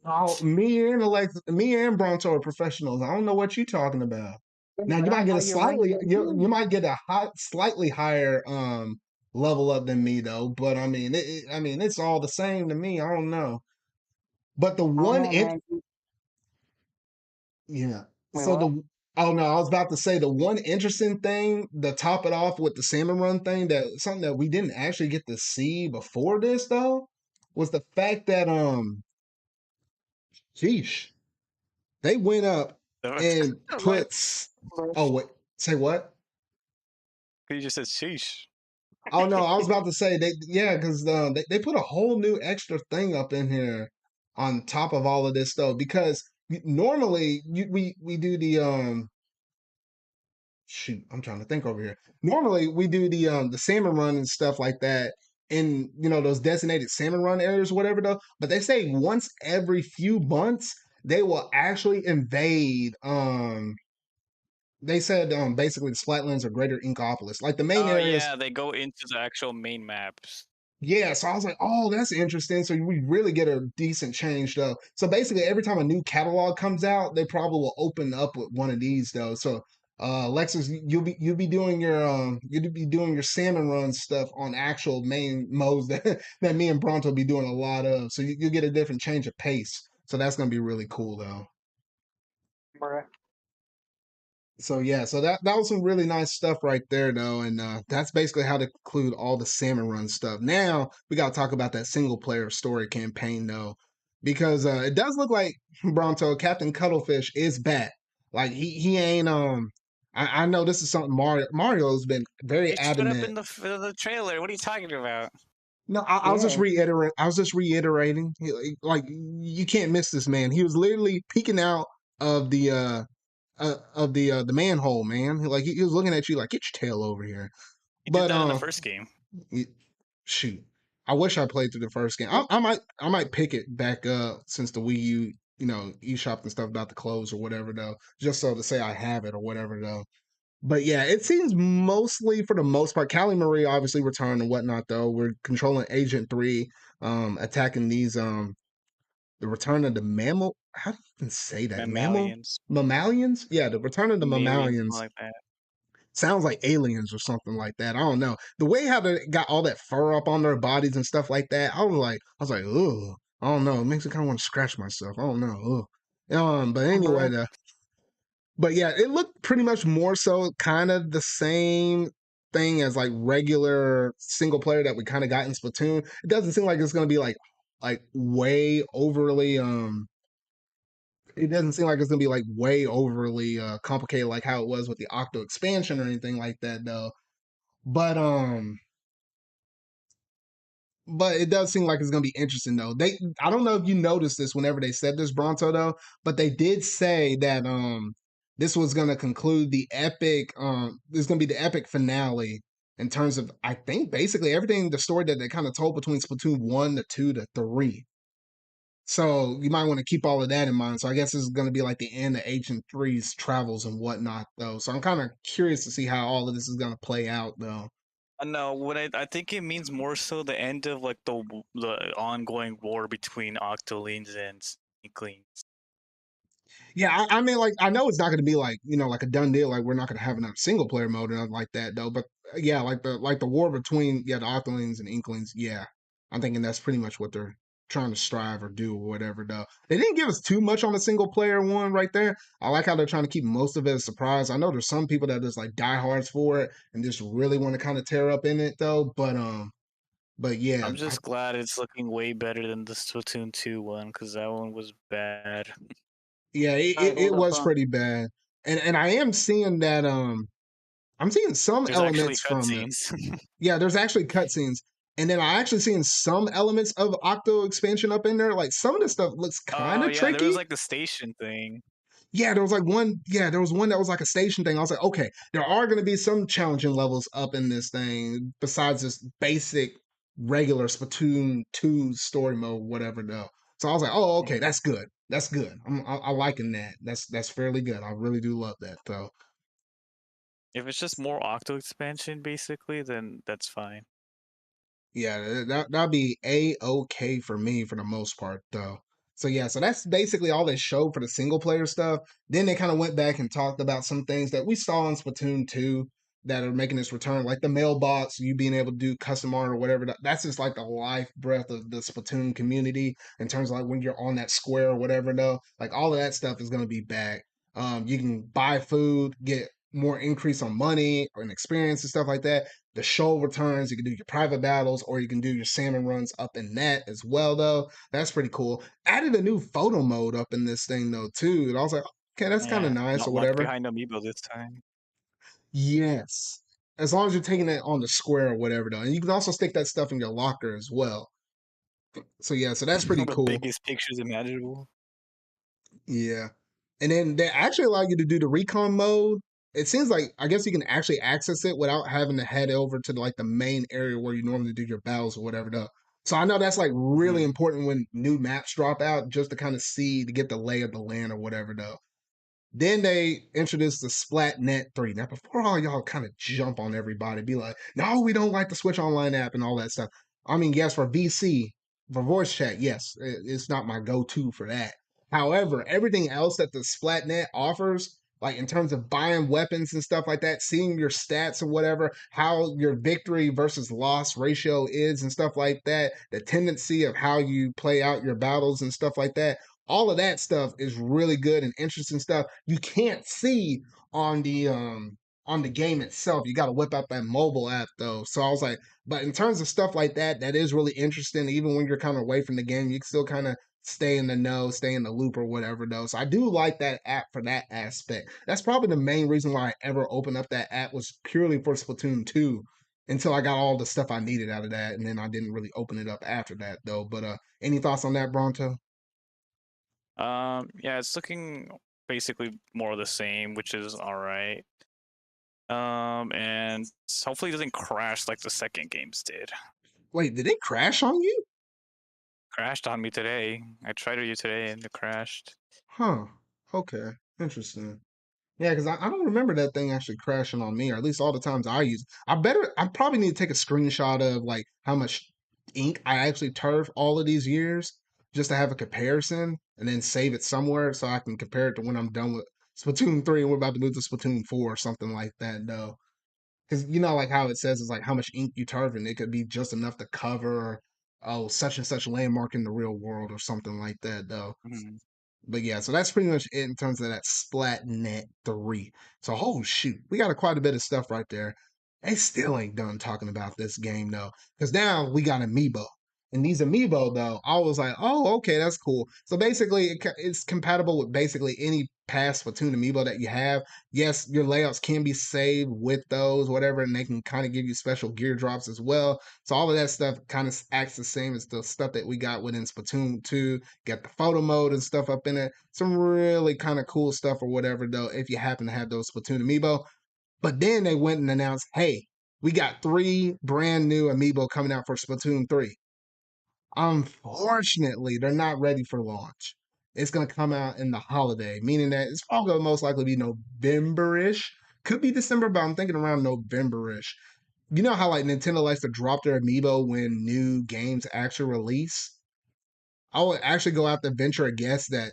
[SPEAKER 1] Oh, me and Bronto are professionals. I don't know what you're talking about.
[SPEAKER 3] Yeah,
[SPEAKER 1] Now you
[SPEAKER 3] but
[SPEAKER 1] might
[SPEAKER 3] I'm
[SPEAKER 1] get a
[SPEAKER 3] higher ranked
[SPEAKER 1] slightly
[SPEAKER 3] than
[SPEAKER 1] you
[SPEAKER 3] you.
[SPEAKER 1] might get a slightly higher level up than me though. But I mean, I mean, it's all the same to me. I don't know. But the
[SPEAKER 3] I don't
[SPEAKER 1] one
[SPEAKER 3] know, man.
[SPEAKER 1] Yeah.
[SPEAKER 3] Wait,
[SPEAKER 1] So
[SPEAKER 3] what?
[SPEAKER 1] the oh no, I was about to say the one interesting thing to top it off with the salmon run thing that something that we didn't actually get to see before this though was the fact that sheesh, they went up and
[SPEAKER 2] What?
[SPEAKER 1] oh wait, say what?
[SPEAKER 2] He just said sheesh.
[SPEAKER 1] Oh no, I was about to say because they put a whole new extra thing up in here on top of all of this stuff because normally we do the shoot, I'm trying to think over here. Normally we do the salmon run and stuff like that in those designated salmon run areas or whatever though. But they say once every few months they will actually invade they said basically the Splatlands or Greater Inkopolis. Like the main
[SPEAKER 2] Oh
[SPEAKER 1] areas.
[SPEAKER 2] yeah, they go into the actual main maps.
[SPEAKER 1] Yeah, so I was like, oh, that's interesting. So we really get a decent change though. So basically, every time a new catalog comes out, they probably will open up with one of these though. So, Lexus, you'll be doing your salmon run stuff on actual main modes that that me and Bronto be doing a lot of. So you get a different change of pace. So that's gonna be really cool though.
[SPEAKER 3] Bruh.
[SPEAKER 1] So yeah, so that was some really nice stuff right there though, and that's basically how to conclude all the salmon run stuff. Now we gotta talk about that single player story campaign though, because it does look like Bronto Captain Cuttlefish is back. Like he ain't I know this is something Mario's been very
[SPEAKER 2] He showed up
[SPEAKER 1] adamant.
[SPEAKER 2] in the trailer. What are you talking about?
[SPEAKER 1] No, I was just
[SPEAKER 3] Yeah.
[SPEAKER 1] reiterating. I was just reiterating. Like you can't miss this man. He was literally peeking out of the manhole, man. Like he was looking at you like, get your tail over here.
[SPEAKER 2] He did
[SPEAKER 1] But
[SPEAKER 2] that in the first game.
[SPEAKER 1] shoot, I wish I played through the first game. I might pick it back up since the Wii U, eShop and stuff about to close or whatever though, just so to say I have it or whatever though. But yeah, it seems mostly for the most part, Callie Marie obviously returned and whatnot though. We're controlling Agent 3, attacking these the return of the mammal. How do you even say that?
[SPEAKER 2] Mammalians.
[SPEAKER 1] Mammalians? Yeah, the return of the
[SPEAKER 2] Mammalians, something
[SPEAKER 1] mammalians
[SPEAKER 2] like that.
[SPEAKER 1] sounds like aliens or something like that. I don't know. The way how they got all that fur up on their bodies and stuff like that, I was like, ugh. I don't know. It makes me kind of want to scratch myself. I don't know. Ugh. But anyway,
[SPEAKER 3] Bro.
[SPEAKER 1] but yeah, it looked pretty much more so kind of the same thing as like regular single player that we kind of got in Splatoon. It doesn't seem like it's gonna be like way overly it doesn't seem like it's gonna be like way overly complicated like how it was with the Octo expansion or anything like that though. But but it does seem like it's gonna be interesting though. I don't know if you noticed this whenever they said this, Bronto though, but they did say that this was gonna conclude the epic this is gonna be the epic finale in terms of I think basically everything the story that they kind of told between Splatoon 1 to 2 to 3. So you might want to keep all of that in mind. So I guess this is going to be like the end of Agent Three's travels and whatnot, though. So I'm kind of curious to see how all of this is going to play out, though.
[SPEAKER 2] No, what I think it means more so the end of like the ongoing war between Octolings and Sneaklings.
[SPEAKER 1] Yeah, I mean, like I know it's not going to be like like a done deal. Like we're not going to have enough single player mode and nothing like that, though. But yeah, like the war between the Octolings and Inklings. Yeah, I'm thinking that's pretty much what they're trying to strive or do or whatever. Though they didn't give us too much on the single player one right there. I like how they're trying to keep most of it a surprise. I know there's some people that just like diehards for it and just really want to kind of tear up in it though. But yeah,
[SPEAKER 2] I'm just glad it's looking way better than the Splatoon 2 one because that one was bad.
[SPEAKER 1] yeah,
[SPEAKER 3] Alright,
[SPEAKER 1] it
[SPEAKER 3] hold up.
[SPEAKER 1] was pretty bad. And I am seeing that I'm seeing some
[SPEAKER 2] There's actually
[SPEAKER 1] elements from it.
[SPEAKER 2] cutscenes.
[SPEAKER 1] Yeah, there's actually cutscenes. And then I actually seen some elements of Octo expansion up in there. Like some of the stuff looks kind
[SPEAKER 2] Oh
[SPEAKER 1] of
[SPEAKER 2] yeah, there was
[SPEAKER 1] tricky.
[SPEAKER 2] like the station thing.
[SPEAKER 1] Yeah, there was like one. Yeah, there was one that was like a station thing. I was like, okay, there are going to be some challenging levels up in this thing besides this basic regular Splatoon 2 story mode, whatever. Though. So I was like, oh, okay, that's good. That's good. I liking that. That's fairly good. I really do love that though.
[SPEAKER 2] If it's just more Octo expansion, basically, then that's fine.
[SPEAKER 1] Yeah, that'd be a-okay for me for the most part though. So yeah, so that's basically all they showed for the single player stuff. Then they kind of went back and talked about some things that we saw in Splatoon 2 that are making this return, like the mailbox, you being able to do custom art or whatever. That's just like the life breath of the Splatoon community in terms of like when you're on that square or whatever though. Like all of that stuff is gonna be back. You can buy food, get more increase on money and experience and stuff like that. The show returns. You can do your private battles or you can do your salmon runs up in that as well, though. That's pretty cool. Added a new photo mode up in this thing, though, too. And I was like, okay, that's kind of
[SPEAKER 2] Yeah,
[SPEAKER 1] nice
[SPEAKER 2] not
[SPEAKER 1] or
[SPEAKER 2] left
[SPEAKER 1] whatever.
[SPEAKER 2] behind Amiibo this time.
[SPEAKER 1] Yes. As long as you're taking it on the square or whatever, though. And you can also stick that stuff in your locker as well. So, yeah, so that's pretty
[SPEAKER 2] The
[SPEAKER 1] cool.
[SPEAKER 2] biggest pictures imaginable.
[SPEAKER 1] Yeah. And then they actually allow you to do the recon mode. It seems like I guess you can actually access it without having to head over to like the main area where you normally do your battles or whatever though. So I know that's like really
[SPEAKER 2] Hmm.
[SPEAKER 1] important when new maps drop out just to kind of see to get the lay of the land or whatever though. Then they introduced the Splatnet 3. Now, before all y'all kind of jump on everybody, be like, no, we don't like the Switch Online app and all that stuff. I mean, yes, for VC, for voice chat, yes, it's not my go to for that. However, everything else that the Splatnet offers, like in terms of buying weapons and stuff like that, seeing your stats or whatever, how your victory versus loss ratio is and stuff like that, the tendency of how you play out your battles and stuff like that, all of that stuff is really good and interesting stuff. You can't see on the game itself. You got to whip out that mobile app though. So I was like, but in terms of stuff like that, that is really interesting. Even when you're kind of away from the game, you can still kind of stay in the know, stay in the loop or whatever though. So I do like that app for that aspect. That's probably the main reason why I ever opened up that app was purely for Splatoon 2 until I got all the stuff I needed out of that, and then I didn't really open it up after that though. But any thoughts on that, Bronto?
[SPEAKER 2] Yeah, it's looking basically more of the same, which is all right. And hopefully it doesn't crash like the second games did.
[SPEAKER 1] Wait, did it crash on you?
[SPEAKER 2] Crashed on me today. I tried it today and it crashed.
[SPEAKER 1] Huh. Okay. Interesting. Yeah, because I don't remember that thing actually crashing on me, or at least all the times I use it. I probably need to take a screenshot of like how much ink I actually turf all of these years just to have a comparison and then save it somewhere so I can compare it to when I'm done with Splatoon 3 and we're about to move to Splatoon 4 or something like that, though. Because you know, like how it says is like how much ink you turf, and it could be just enough to cover, oh, such and such landmark in the real world or something like that, though.
[SPEAKER 2] Mhm.
[SPEAKER 1] But yeah, so that's pretty much it in terms of that Splatnet 3. So, oh shoot, we got quite a bit of stuff right there. They still ain't done talking about this game though, because now we got Amiibo. And these Amiibo though, I was like, oh, okay, that's cool. So basically, it's compatible with basically any past Splatoon Amiibo that you have. Yes, your layouts can be saved with those, whatever, and they can kind of give you special gear drops as well. So all of that stuff kind of acts the same as the stuff that we got within Splatoon 2. Got the photo mode and stuff up in it. Some really kind of cool stuff or whatever, though, if you happen to have those Splatoon Amiibo. But then they went and announced, hey, we got 3 brand new Amiibo coming out for Splatoon 3. Unfortunately, they're not ready for launch. It's going to come out in the holiday, meaning that it's probably going to most likely be November-ish. Could be December, but I'm thinking around November-ish. You know how like Nintendo likes to drop their amiibo when new games actually release? I would actually go out to venture a guess that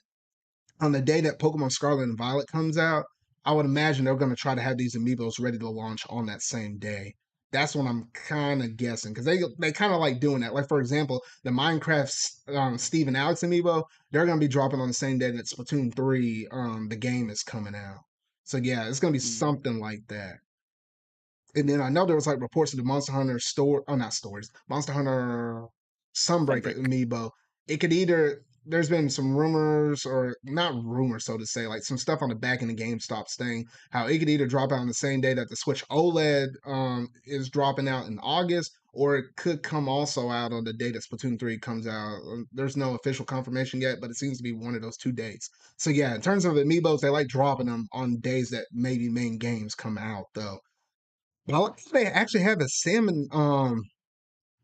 [SPEAKER 1] on the day that Pokemon Scarlet and Violet comes out, I would imagine they're going to try to have these amiibos ready to launch on that same day. That's what I'm kind of guessing because they kind of like doing that. Like for example, the Minecraft Steve and Alex amiibo, they're going to be dropping on the same day that Splatoon 3 the game is coming out. So yeah, it's going to be
[SPEAKER 2] Mm.
[SPEAKER 1] something like that. And then I know there was like reports of the Monster Hunter store, oh not stories, Monster Hunter Sunbreak
[SPEAKER 2] Sunbreak.
[SPEAKER 1] amiibo. It could either there's been some rumors or not rumors, so to say, like some stuff on the back in the GameStop thing, how it could either drop out on the same day that the Switch OLED is dropping out in August, or it could come also out on the day that Splatoon 3 comes out. There's no official confirmation yet, but it seems to be one of those 2 dates. So yeah, in terms of amiibos, they like dropping them on days that maybe main games come out though. Well, they actually have a salmon.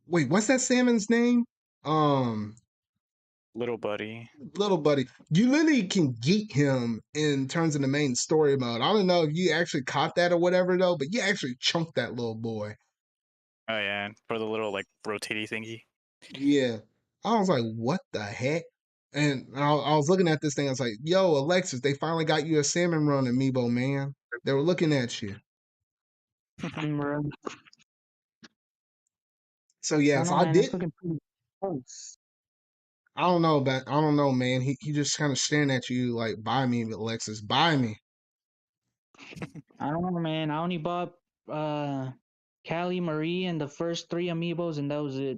[SPEAKER 1] Wait, what's that salmon's name? Um,
[SPEAKER 2] Little buddy.
[SPEAKER 1] Little buddy. You literally can geek him in terms of the main story mode. I don't know if you actually caught that or whatever though, but you actually chunked that little boy.
[SPEAKER 2] Oh yeah, for the little like rotating thingy.
[SPEAKER 1] Yeah, I was like, what the heck? And I was looking at this thing. I was like, yo, Alexis, they finally got you a salmon run amiibo, man. They were looking at you.
[SPEAKER 3] Bro.
[SPEAKER 1] So
[SPEAKER 3] I
[SPEAKER 1] yeah,
[SPEAKER 3] don't
[SPEAKER 1] so
[SPEAKER 3] know,
[SPEAKER 1] I
[SPEAKER 3] man. It's
[SPEAKER 1] did.
[SPEAKER 3] looking pretty close.
[SPEAKER 1] I don't know, but I don't know, man. He just kind of staring at you like, buy me, Alexis, buy me.
[SPEAKER 3] I don't know, man. I only bought Callie Marie and the first 3 amiibos, and that was it.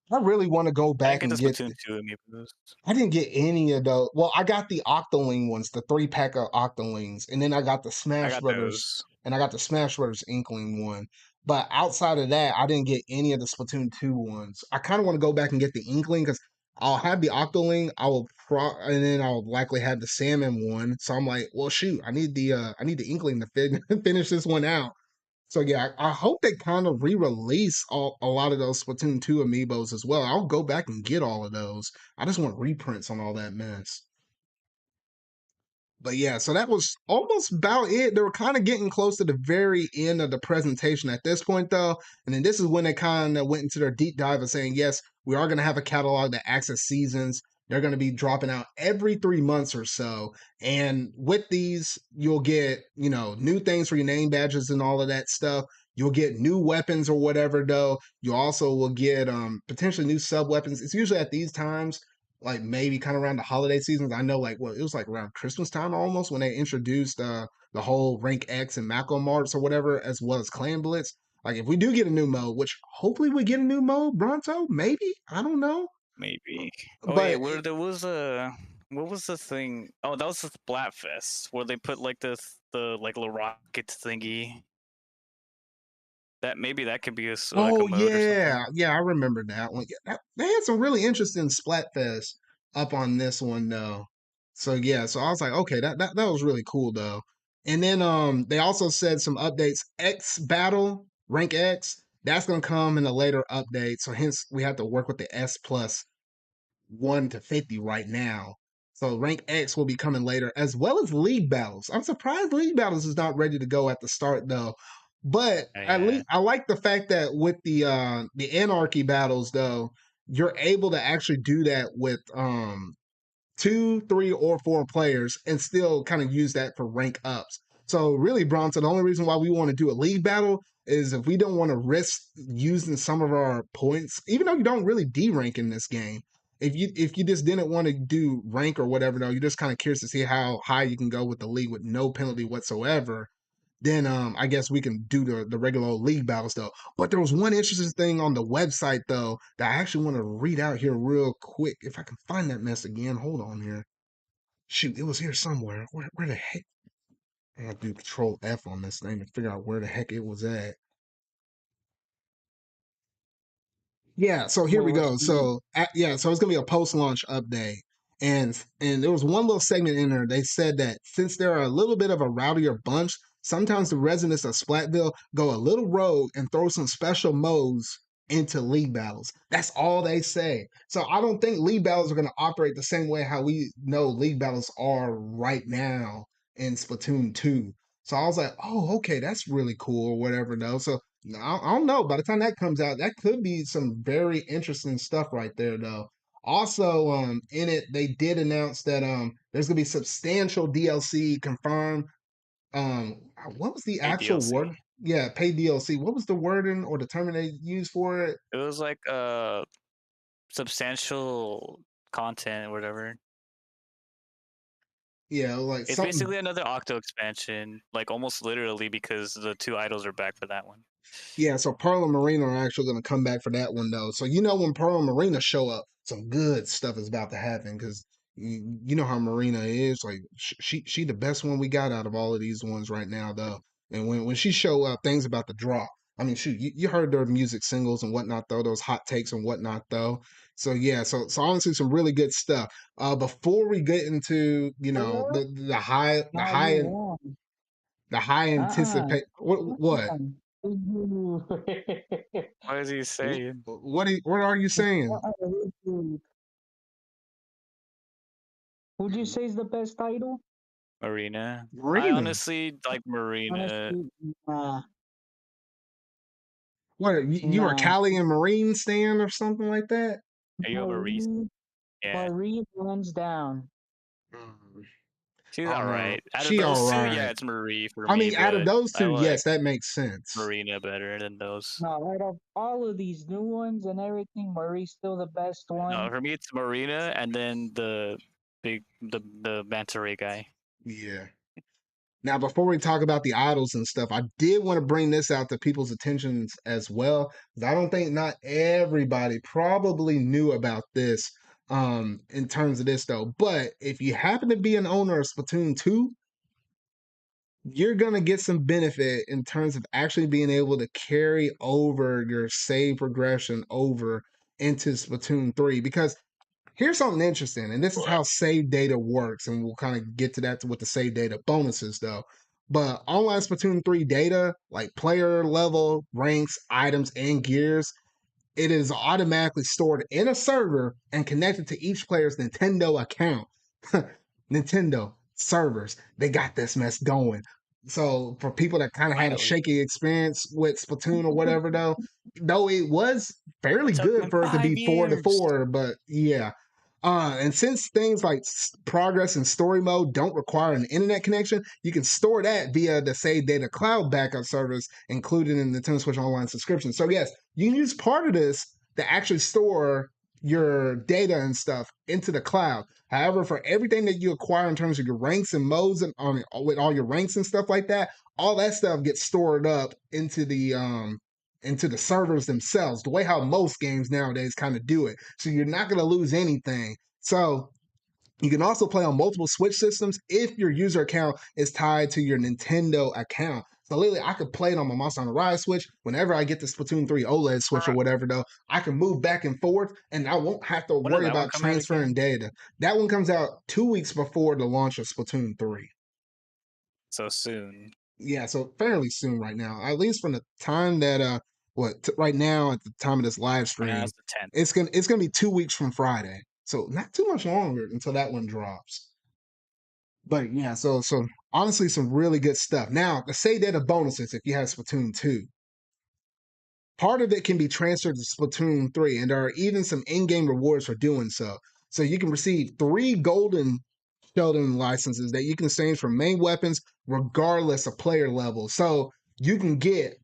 [SPEAKER 1] I really want to go
[SPEAKER 2] I
[SPEAKER 1] back
[SPEAKER 2] didn't get
[SPEAKER 1] and
[SPEAKER 2] the
[SPEAKER 1] get.
[SPEAKER 2] Splatoon 2 amiibos.
[SPEAKER 1] I didn't get any of those. Well, I got the Octoling ones, the 3 pack of Octolings, and then I got the
[SPEAKER 2] I
[SPEAKER 1] Smash
[SPEAKER 2] got
[SPEAKER 1] Brothers,
[SPEAKER 2] those.
[SPEAKER 1] and I got the Smash Brothers Inkling one. But outside of that, I didn't get any of the Splatoon 2 ones. I kind of want to go back and get the Inkling because I'll have the Octoling, and then I'll likely have the Salmon one. So I'm like, well, shoot, I need the Inkling to finish this one out. So yeah, I hope they kind of re-release a lot of those Splatoon 2 amiibos as well. I'll go back and get all of those. I just want reprints on all that mess. But yeah, so that was almost about it. They were kind of getting close to the very end of the presentation at this point, though. And then this is when they kind of went into their deep dive of saying, yes, we are going to have a catalog that acts as seasons. They're going to be dropping out every 3 months or so. And with these, you'll get, new things for your name badges and all of that stuff. You'll get new weapons or whatever, though. You also will get potentially new sub weapons. It's usually at these times like maybe kind of around the holiday seasons. I know like it was like around Christmas time almost when they introduced the whole Rank X and Mako Marts or whatever, as well as Clan Blitz. Like if we do get a new mode, which hopefully we get a new mode, Bronto, maybe, I don't know.
[SPEAKER 2] Maybe. Oh yeah,
[SPEAKER 1] But
[SPEAKER 2] where there was a what was the thing? Oh, that was the Splatfest where they put like the like little rocket thingy. That maybe that could be like a
[SPEAKER 1] oh
[SPEAKER 2] mode or something.
[SPEAKER 1] yeah, I remember that one. Yeah, they had some really interesting Splatfest up on this one though. So yeah, so I was like, okay, that was really cool though. And then they also said some updates. X Battle Rank X, that's gonna come in a later update. So hence we have to work with the S plus 1 to 50 right now. So rank X will be coming later, as well as league battles. I'm surprised league battles is not ready to go at the start though. But at
[SPEAKER 2] Yeah.
[SPEAKER 1] least I like the fact that with the anarchy battles though, you're able to actually do that with 2, 3, or 4 players and still kind of use that for rank ups. So really, Bronson, the only reason why we want to do a league battle is if we don't want to risk using some of our points, even though you don't really D-rank in this game. If you just didn't want to do rank or whatever, though, you're just kind of curious to see how high you can go with the league with no penalty whatsoever. Then I guess we can do the regular old league battles though. But there was one interesting thing on the website though that I actually want to read out here real quick. If I can find that mess again, hold on here. Shoot, it was here somewhere. Where the heck? I have to do Control F on this thing to figure out where the heck it was at. Yeah, so here
[SPEAKER 3] Wait,
[SPEAKER 1] we
[SPEAKER 3] what?
[SPEAKER 1] go. So yeah, so it's gonna be a post-launch update, and there was one little segment in there. They said that since they're a little bit of a rowdier bunch, sometimes the residents of Splatville go a little rogue and throw some special modes into league battles. That's all they say. So I don't think league battles are gonna operate the same way how we know league battles are right now in Splatoon 2. So I was like, oh, okay, that's really cool or whatever though. So I don't know. By the time that comes out, that could be some very interesting stuff right there, though. Also, in it, they did announce that there's gonna be substantial DLC confirmed. What was the
[SPEAKER 2] A
[SPEAKER 1] actual
[SPEAKER 2] DLC.
[SPEAKER 1] word? Yeah, paid DLC. What was the wording or the term they used for it?
[SPEAKER 2] It was like substantial content or whatever.
[SPEAKER 1] Yeah, like
[SPEAKER 2] It's
[SPEAKER 1] something.
[SPEAKER 2] basically another Octo expansion, like almost literally because the 2 idols are back for that one.
[SPEAKER 1] Yeah, so Pearl and Marina are actually going to come back for that one though. So you know when Pearl and Marina show up, some good stuff is about to happen because you know how Marina is. Like she the best one we got out of all of these ones right now though. And when she show up, things about to drop. I mean, shoot, you heard their music singles and whatnot though, those hot takes and whatnot though. So yeah, so honestly, some really good stuff. Before we get into
[SPEAKER 3] Hello?
[SPEAKER 1] the high the
[SPEAKER 3] Nah, you
[SPEAKER 1] high
[SPEAKER 3] won.
[SPEAKER 1] the high
[SPEAKER 3] Uh-uh.
[SPEAKER 1] anticipate what
[SPEAKER 3] Ooh.
[SPEAKER 2] What is he saying?
[SPEAKER 1] what are you saying?
[SPEAKER 3] Uh-uh. Who'd you say is the best title?
[SPEAKER 2] Marina. I
[SPEAKER 1] Marina.
[SPEAKER 2] honestly like Marina.
[SPEAKER 3] Honestly, nah,
[SPEAKER 1] What you are
[SPEAKER 3] nah.
[SPEAKER 1] Cali and Marine stand or something like that?
[SPEAKER 2] Are you a Marie?
[SPEAKER 3] Marie,
[SPEAKER 2] Yeah.
[SPEAKER 3] Marie runs down.
[SPEAKER 1] Mm,
[SPEAKER 2] She's
[SPEAKER 1] I don't know.
[SPEAKER 2] alright. Out of
[SPEAKER 1] She all
[SPEAKER 2] those two, yeah,
[SPEAKER 1] right.
[SPEAKER 2] it's Marie for
[SPEAKER 1] I
[SPEAKER 2] me,
[SPEAKER 1] mean, out of
[SPEAKER 2] but
[SPEAKER 1] those
[SPEAKER 2] I
[SPEAKER 1] two,
[SPEAKER 2] like
[SPEAKER 1] yes, that makes sense.
[SPEAKER 2] Marina better than those.
[SPEAKER 3] No, out of all of these new ones and everything, Marie's still the best
[SPEAKER 2] No,
[SPEAKER 3] one.
[SPEAKER 2] for me it's Marina and then the manta ray guy.
[SPEAKER 1] Yeah. Now, before we talk about the idols and stuff, I did want to bring this out to people's attentions as well, because I don't think not everybody probably knew about this in terms of this though. But if you happen to be an owner of Splatoon 2, you're going to get some benefit in terms of actually being able to carry over your save progression over into Splatoon 3. Because here's something interesting, and this is how save data works, and we'll kind of get to that with the save data bonuses though. But online Splatoon 3 data, like player level, ranks, items, and gears, it is automatically stored in a server and connected to each player's Nintendo account. Nintendo servers, they got this mess going. So for people that kind of had a
[SPEAKER 2] Finally.
[SPEAKER 1] shaky experience with Splatoon or whatever, though it was fairly
[SPEAKER 2] It took
[SPEAKER 1] good
[SPEAKER 2] them
[SPEAKER 1] for it to
[SPEAKER 2] 5
[SPEAKER 1] be 4-to-4,
[SPEAKER 2] years.
[SPEAKER 1] but yeah. And since things like progress and story mode don't require an internet connection, you can store that via the Save Data Cloud backup service included in the Nintendo Switch Online subscription. So yes, you can use part of this to actually store your data and stuff into the cloud. However, for everything that you acquire in terms of your ranks and modes and with all your ranks and stuff like that, all that stuff gets stored up into the servers themselves, the way how most games nowadays kind of do it. So you're not going to lose anything. So you can also play on multiple Switch systems if your user account is tied to your Nintendo account. So literally, I could play it on my Monster Hunter Rise Switch. Whenever I get the Splatoon 3 OLED Switch or whatever, though, I can move back and forth, and I won't have to
[SPEAKER 2] When does
[SPEAKER 1] worry
[SPEAKER 2] that one
[SPEAKER 1] about
[SPEAKER 2] come out
[SPEAKER 1] transferring
[SPEAKER 2] again?
[SPEAKER 1] data. That one comes out 2 weeks before the launch of Splatoon 3.
[SPEAKER 2] So soon.
[SPEAKER 1] Yeah, so fairly soon right now. At least from the time that right now at the time of this live
[SPEAKER 2] Right
[SPEAKER 1] stream,
[SPEAKER 2] now it's the 10th.
[SPEAKER 1] it's gonna be 2 weeks from Friday. So not too much longer until that one drops. But yeah, so honestly, some really good stuff. Now, to say that the bonuses, if you have Splatoon 2, part of it can be transferred to Splatoon 3, and there are even some in-game rewards for doing so. So you can receive 3 golden Sheldon licenses that you can exchange for main weapons regardless of player level. So you can get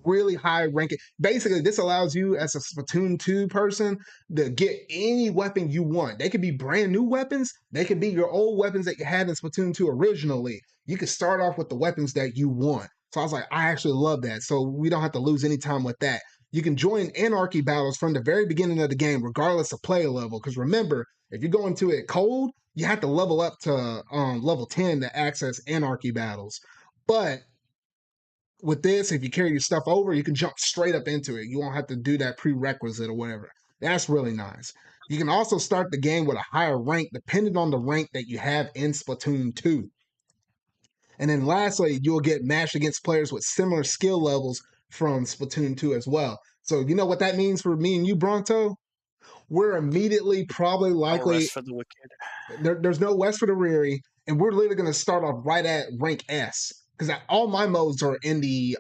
[SPEAKER 1] really high ranking. Basically, this allows you as a Splatoon 2 person to get any weapon you want. They could be brand new weapons. They could be your old weapons that you had in Splatoon 2 originally. You could start off with the weapons that you want. So I was like, I actually love that. So we don't have to lose any time with that. You can join Anarchy Battles from the very beginning of the game, regardless of player level. Because remember, if you go into it cold, you have to level up to level 10 to access Anarchy Battles. But with this, if you carry your stuff over, you can jump straight up into it. You won't have to do that prerequisite or whatever. That's really nice. You can also start the game with a higher rank depending on the rank that you have in Splatoon 2. And then lastly, you'll get matched against players with similar skill levels from Splatoon 2 as well. So you know what that means for me and you, Bronto? We're immediately probably
[SPEAKER 2] No
[SPEAKER 1] likely
[SPEAKER 2] rest for the wicked.
[SPEAKER 1] there's no West for the Riri, and we're literally going to start off right at rank S because all my modes are in the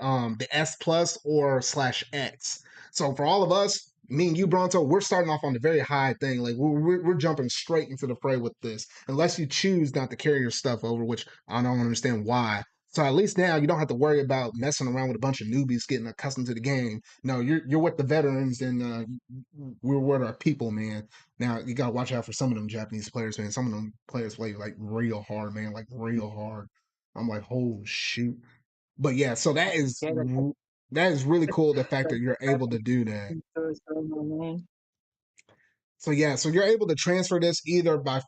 [SPEAKER 1] S plus or /X. So for all of us, me and you, Bronto, we're starting off on the very high thing. Like we're jumping straight into the fray with this, unless you choose not to carry your stuff over, which I don't understand why. So at least now you don't have to worry about messing around with a bunch of newbies getting accustomed to the game. No, you're with the veterans, and we're with our people, man. Now you gotta watch out for some of them Japanese players, man. Some of them players play like real hard, man, like real hard. I'm like, oh shoot. But yeah, so
[SPEAKER 3] Yeah,
[SPEAKER 1] that is really cool. The fact
[SPEAKER 3] that's
[SPEAKER 1] that you're able to do that.
[SPEAKER 3] man.
[SPEAKER 1] So yeah, so you're able to transfer this either by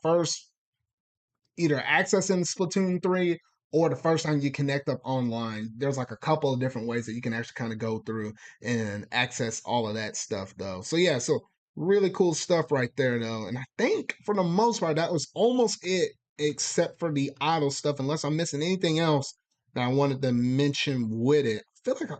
[SPEAKER 1] either accessing Splatoon 3 or the first time you connect up online. There's like a couple of different ways that you can actually kind of go through and access all of that stuff though. So yeah, so really cool stuff right there though. And I think for the most part that was almost it except for the idle stuff unless I'm missing anything else that I wanted to mention with it. I feel like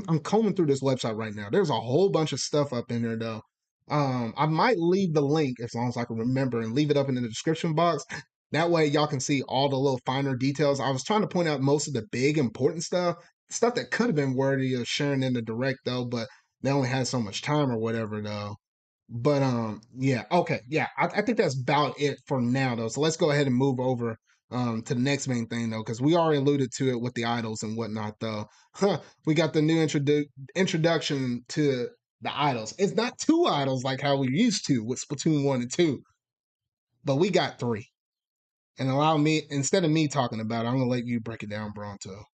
[SPEAKER 1] I'm combing through this website right now. There's a whole bunch of stuff up in there though. I might leave the link as long as I can remember and leave it up in the description box. That way y'all can see all the little finer details. I was trying to point out most of the big important stuff that could have been worthy of sharing in the direct though, but they only had so much time or whatever though. But yeah, okay, yeah, I think that's about it for now though. So let's go ahead and move over to the next main thing though, because we already alluded to it with the idols and whatnot though. We got the new introduction to the idols. It's not 2 idols like how we used to with Splatoon 1 and 2, but we got 3. And allow me, instead of me talking about it, I'm gonna let you break it down, Bronto.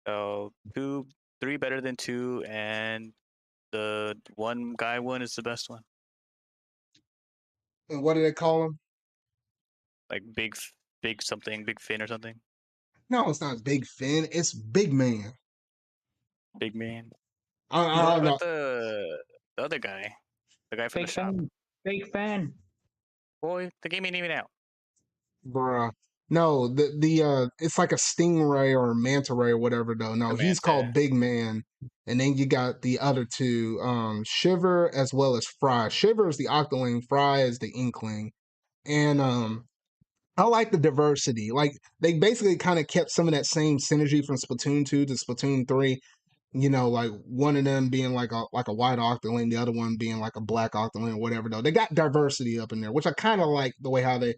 [SPEAKER 2] So 2, 3 better than 2, and the one guy one is the best one.
[SPEAKER 1] And what do they call them?
[SPEAKER 2] Like big something, big fin or something.
[SPEAKER 1] No, it's not Big Finn. It's Big Man.
[SPEAKER 2] Big man.
[SPEAKER 1] I
[SPEAKER 2] What
[SPEAKER 1] don't know.
[SPEAKER 2] about the other guy? The guy from the
[SPEAKER 3] Big
[SPEAKER 2] shop.
[SPEAKER 3] fan. Big fan.
[SPEAKER 2] Boy, the game ain't even out.
[SPEAKER 1] Bruh. No, the it's like a stingray or a manta ray or whatever though. No,
[SPEAKER 2] The
[SPEAKER 1] he's
[SPEAKER 2] Manta.
[SPEAKER 1] called Big Man. And then you got the other two, Shiver as well as Fry. Shiver is the Octoling, Fry is the Inkling. And I like the diversity. Like they basically kind of kept some of that same synergy from Splatoon 2 to Splatoon 3. You know, like one of them being like a white Octoling, the other one being like a black Octoling or whatever though. They got diversity up in there, which I kind of like the way how they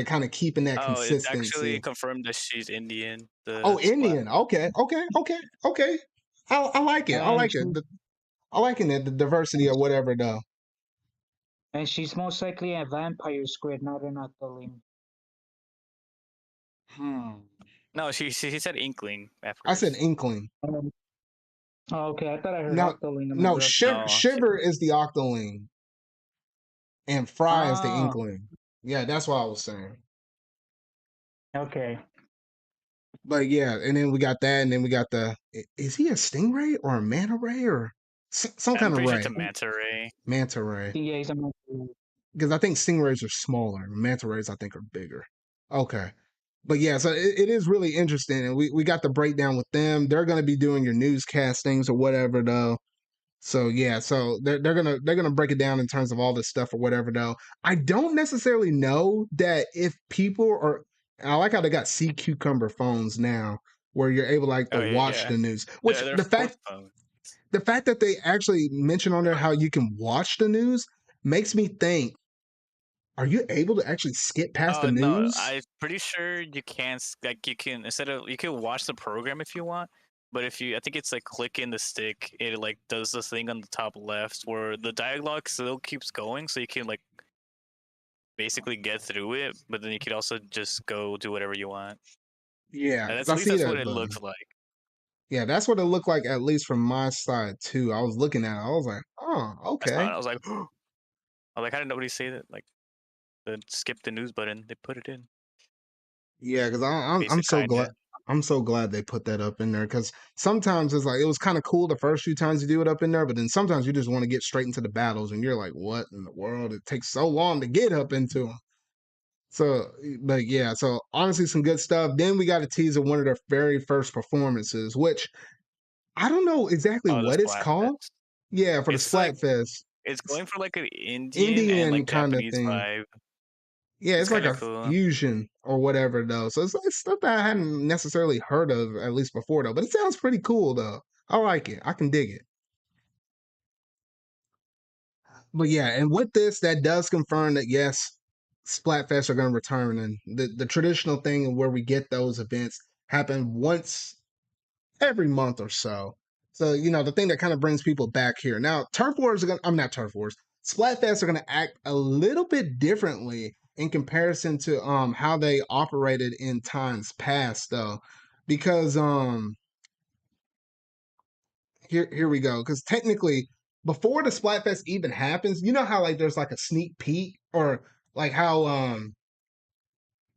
[SPEAKER 1] kind of keeping that
[SPEAKER 2] Oh, it's actually
[SPEAKER 1] consistency.
[SPEAKER 2] confirmed that she's Indian.
[SPEAKER 1] Oh,
[SPEAKER 2] The splat.
[SPEAKER 1] Indian. Okay. I like it. I
[SPEAKER 3] And
[SPEAKER 1] like it.
[SPEAKER 3] she
[SPEAKER 1] I liking it, the diversity or whatever though.
[SPEAKER 3] And she's most likely a vampire squid, not an octoling.
[SPEAKER 2] No, she said Inkling at
[SPEAKER 1] I said
[SPEAKER 2] first.
[SPEAKER 1] Inkling.
[SPEAKER 3] Oh, okay, I thought I heard
[SPEAKER 1] No,
[SPEAKER 3] octoling. Am I
[SPEAKER 1] no,
[SPEAKER 3] wrong?
[SPEAKER 2] No,
[SPEAKER 1] Shiver is the Octoling, and Fry is the
[SPEAKER 3] Oh,
[SPEAKER 1] Inkling. Yeah, that's what I was saying.
[SPEAKER 3] okay.
[SPEAKER 1] But yeah, and then we got that, and then we got the. Is he a Stingray or a Manta Ray or some
[SPEAKER 2] I'm
[SPEAKER 1] kind of
[SPEAKER 2] pretty sure it's
[SPEAKER 1] ray?
[SPEAKER 2] a Manta Ray.
[SPEAKER 1] Manta Ray.
[SPEAKER 3] Yeah, he's a
[SPEAKER 1] Because I think Stingrays are smaller. Manta Rays, I think, are bigger. Okay. But yeah, so it is really interesting. And we got the breakdown with them. They're going to be doing your newscastings or whatever, though. So yeah, so they're gonna break it down in terms of all this stuff or whatever though. I don't necessarily know that if people are I like how they got sea cucumber phones now where you're able like to
[SPEAKER 2] Oh yeah,
[SPEAKER 1] watch
[SPEAKER 2] yeah.
[SPEAKER 1] the news. Which
[SPEAKER 2] They're
[SPEAKER 1] the
[SPEAKER 2] flip
[SPEAKER 1] fact
[SPEAKER 2] phone.
[SPEAKER 1] the fact that they actually mention on there how you can watch the news makes me think, are you able to actually skip past the
[SPEAKER 2] Oh no,
[SPEAKER 1] news?
[SPEAKER 2] I'm pretty sure you can like you can instead of you can watch the program if you want, but if you I think it's like clicking the stick, it like does this thing on the top left where the dialogue still keeps going, so you can like basically get through it, but then you can also just go do whatever you want.
[SPEAKER 1] Yeah,
[SPEAKER 2] And
[SPEAKER 1] because
[SPEAKER 2] that's
[SPEAKER 1] I
[SPEAKER 2] at least
[SPEAKER 1] see
[SPEAKER 2] that's what
[SPEAKER 1] that
[SPEAKER 2] it
[SPEAKER 1] button.
[SPEAKER 2] looks like.
[SPEAKER 1] Yeah, that's what it looked like at least from my side too. I was looking at it. I was like, oh,
[SPEAKER 2] I saw it.
[SPEAKER 1] okay.
[SPEAKER 2] I was like, how did nobody say that? Like the skip the news button, they put it in.
[SPEAKER 1] Yeah, because I'm
[SPEAKER 2] Basic
[SPEAKER 1] so glad
[SPEAKER 2] hygiene.
[SPEAKER 1] they put that up in there because sometimes it's like it was kind of cool the first few times you do it up in there, but then sometimes you just want to get straight into the battles and you're like, what in the world? It takes so long to get up into them. So, but yeah, so honestly, some good stuff. Then we got a tease of one of their very first performances, which I don't know exactly
[SPEAKER 2] Oh, the
[SPEAKER 1] what it's called.
[SPEAKER 2] Splatfests.
[SPEAKER 1] Yeah, for the
[SPEAKER 2] It's like
[SPEAKER 1] Splatfest,
[SPEAKER 2] it's going for like an Indian and
[SPEAKER 1] Indian
[SPEAKER 2] like
[SPEAKER 1] kind of
[SPEAKER 2] Japanese
[SPEAKER 1] thing.
[SPEAKER 2] vibe.
[SPEAKER 1] Yeah,
[SPEAKER 2] It's
[SPEAKER 1] it's like
[SPEAKER 2] kind of
[SPEAKER 1] a
[SPEAKER 2] cool.
[SPEAKER 1] fusion or whatever though. So it's stuff that I hadn't necessarily heard of at least before though. But it sounds pretty cool though. I like it. I can dig it. But yeah, and with this, that does confirm that yes, Splatfests are going to return, and the traditional thing where we get those events happen once every month or so. So, the thing that kind of brings people back here. Now, Turf Wars are going to, I'm not Turf Wars, Splatfests are going to act a little bit differently in comparison to how they operated in times past though. Because here we go. Because technically, before the Splatfest even happens, you know how like there's like a sneak peek or like how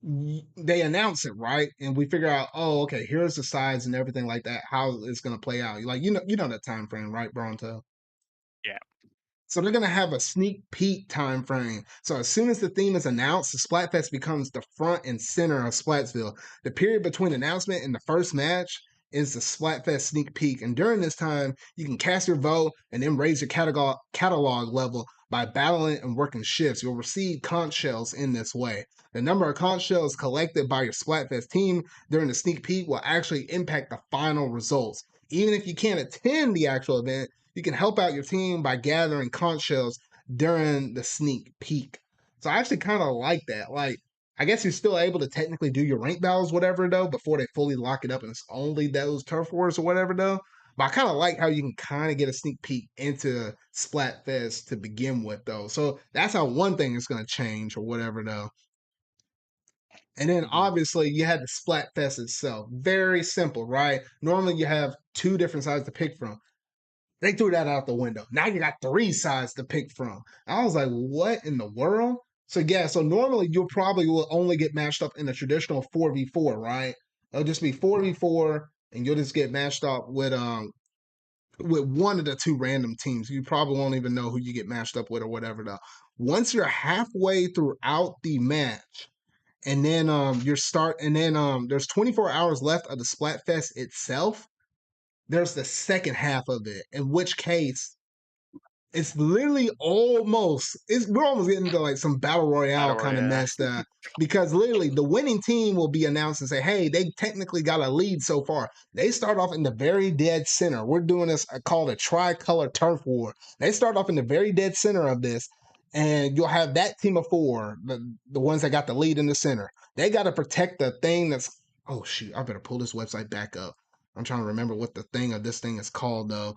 [SPEAKER 1] they announce it, right? And we figure out, oh, okay, here's the sides and everything like that, how it's gonna play out. Like you know that time frame, right, Bronto?
[SPEAKER 2] Yeah.
[SPEAKER 1] So they're gonna have a sneak peek time frame. So as soon as the theme is announced, the Splatfest becomes the front and center of Splatsville. The period between announcement and the first match is the Splatfest sneak peek. And during this time, you can cast your vote and then raise your catalog level by battling and working shifts. You'll receive conch shells in this way. The number of conch shells collected by your Splatfest team during the sneak peek will actually impact the final results. Even if you can't attend the actual event, you can help out your team by gathering conch shells during the sneak peek. So I actually kind of like that. Like, I guess you're still able to technically do your rank battles, whatever, though, before they fully lock it up and it's only those turf wars or whatever, though. But I kind of like how you can kind of get a sneak peek into Splatfest to begin with, though. So that's how one thing is going to change or whatever, though. And then obviously you had the Splatfest itself. Very simple, right? Normally you have two different sides to pick from. They threw that out the window. Now you got three sides to pick from. I was like, what in the world? So yeah, so normally you probably will only get matched up in a traditional 4v4, right? It'll just be 4v4 and you'll just get matched up with one of the two random teams. You probably won't even know who you get matched up with or whatever though. Once you're halfway throughout the match, and then there's 24 hours left of the Splatfest itself, there's the second half of it, in which case it's literally we're almost getting into like some battle royale
[SPEAKER 2] Battle
[SPEAKER 1] kind of
[SPEAKER 2] Royale.
[SPEAKER 1] mess because literally the winning team will be announced and say, hey, they technically got a lead so far. They start off in the very dead center. We're doing this called a tricolor turf war. They start off in the very dead center of this, and you'll have that team of four, the ones that got the lead in the center. They got to protect the thing that's, oh shoot, I better pull this website back up. I'm trying to remember what the thing of this thing is called though.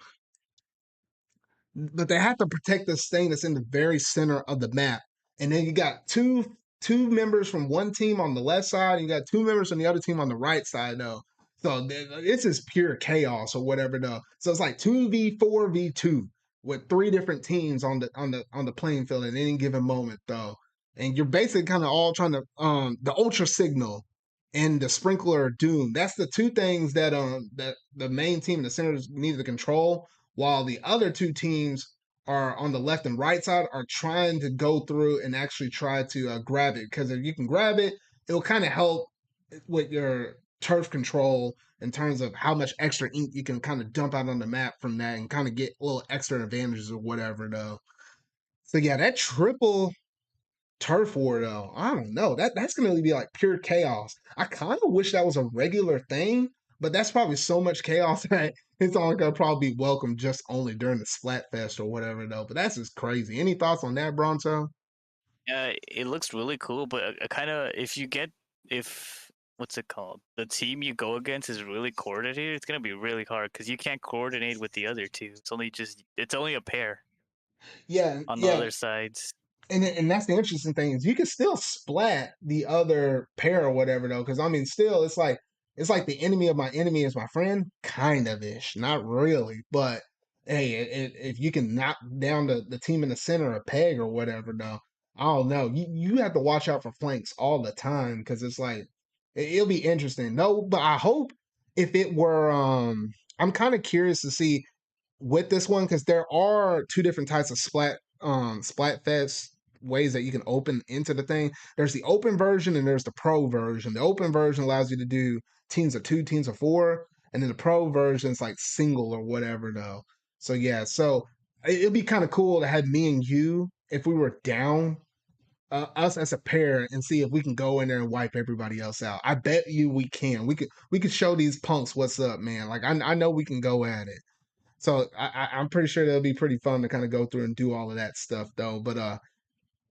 [SPEAKER 1] but they have to protect this thing that's in the very center of the map. And then you got two members from one team on the left side, and you got two members from the other team on the right side, though. So it's just pure chaos or whatever, though. So it's like 2v4v2 with three different teams on the playing field at any given moment, though. And you're basically kind of all trying to the ultra signal and the sprinkler of doom. That's the two things that the main team in the center need to control, while the other two teams are on the left and right side are trying to go through and actually try to grab it. Because if you can grab it, it'll kind of help with your turf control in terms of how much extra ink you can kind of dump out on the map from that and kind of get little extra advantages or whatever, though. So yeah, that triple turf war, though, I don't know. That's gonna be like pure chaos. I kind of wish that was a regular thing, but that's probably so much chaos that it's only gonna probably be welcome just only during the Splatfest or whatever, though. But that's just crazy. Any thoughts on that, Bronto?
[SPEAKER 2] Yeah, it looks really cool, but kind of if what's it called? The team you go against is really coordinated. It's gonna be really hard because you can't coordinate with the other two. It's only a pair
[SPEAKER 1] Yeah,
[SPEAKER 2] on the
[SPEAKER 1] yeah.
[SPEAKER 2] other sides.
[SPEAKER 1] And that's the interesting thing is you can still splat the other pair or whatever, though, because I mean still it's like the enemy of my enemy is my friend, kind of ish, not really, but hey, if you can knock down the team in the center a peg or whatever, though, I don't know. You have to watch out for flanks all the time because it's like it'll be interesting. No, but I hope if it were I'm kind of curious to see with this one because there are two different types of Splatfest ways that you can open into the thing. There's the open version and there's the pro version. The open version allows you to do teams of two, teams of four, and then the pro version is like single or whatever, though. So yeah, so it'd be kind of cool to have me and you if we were down. Us as a pair and see if we can go in there and wipe everybody else out. I bet you we can. We could show these punks what's up, man. Like I know we can go at it. So I'm pretty sure that'll be pretty fun to kind of go through and do all of that stuff, though. But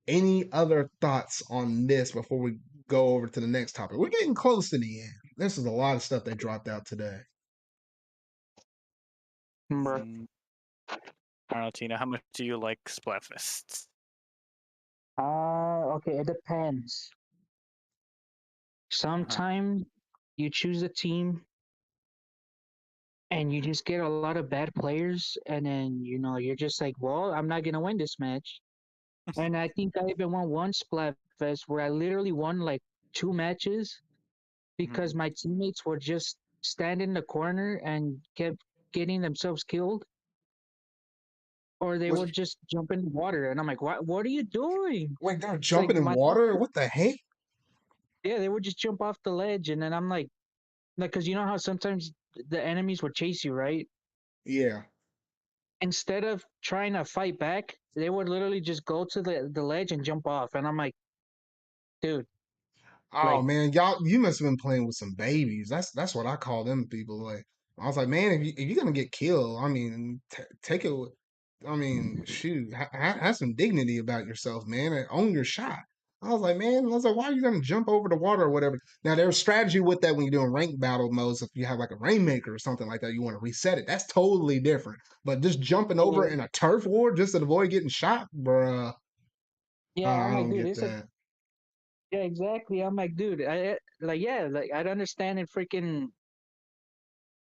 [SPEAKER 1] any other thoughts on this before we go over to the next topic? We're getting close to the end. This is a lot of stuff they dropped out today.
[SPEAKER 3] Bruh.
[SPEAKER 2] Mm, I don't know, Tina. How much do you like Splatfests?
[SPEAKER 3] Okay, it depends. Sometimes you choose a team and you just get a lot of bad players, and then you're just like, well, I'm not gonna win this match. And I think I even won one Splatfest where I literally won like two matches because my teammates were just standing in the corner and kept getting themselves killed, or they
[SPEAKER 1] Which
[SPEAKER 3] would just jump in the water, and I'm like, what are you doing?
[SPEAKER 1] wait, they're
[SPEAKER 3] It's like
[SPEAKER 1] jumping in
[SPEAKER 3] my
[SPEAKER 1] water? What the heck?
[SPEAKER 3] yeah, they would just jump off the ledge, and then I'm like, because you know how sometimes the enemies would chase you, right?
[SPEAKER 1] Yeah.
[SPEAKER 3] Instead of trying to fight back, they would literally just go to the ledge and jump off, and I'm like, dude,
[SPEAKER 1] Oh
[SPEAKER 3] like,
[SPEAKER 1] man, y'all, you must have been playing with some babies. That's what I call them people. Like I was like, man, if you're gonna get killed, I mean, take it. I mean, shoot, have some dignity about yourself, man, and own your shot. I was like, man, I was like, why are you gonna jump over the water or whatever? Now there's strategy with that when you're doing ranked battle modes. If you have like a rainmaker or something like that, you want to reset it. That's totally different. But just jumping over
[SPEAKER 3] yeah,
[SPEAKER 1] in a turf war just to avoid getting shot, bruh,
[SPEAKER 3] yeah, I'm
[SPEAKER 1] I
[SPEAKER 3] like,
[SPEAKER 1] don't
[SPEAKER 3] dude,
[SPEAKER 1] get
[SPEAKER 3] it's a
[SPEAKER 1] that.
[SPEAKER 3] yeah, exactly. I'm like, dude, like, yeah, like I'd understand in freaking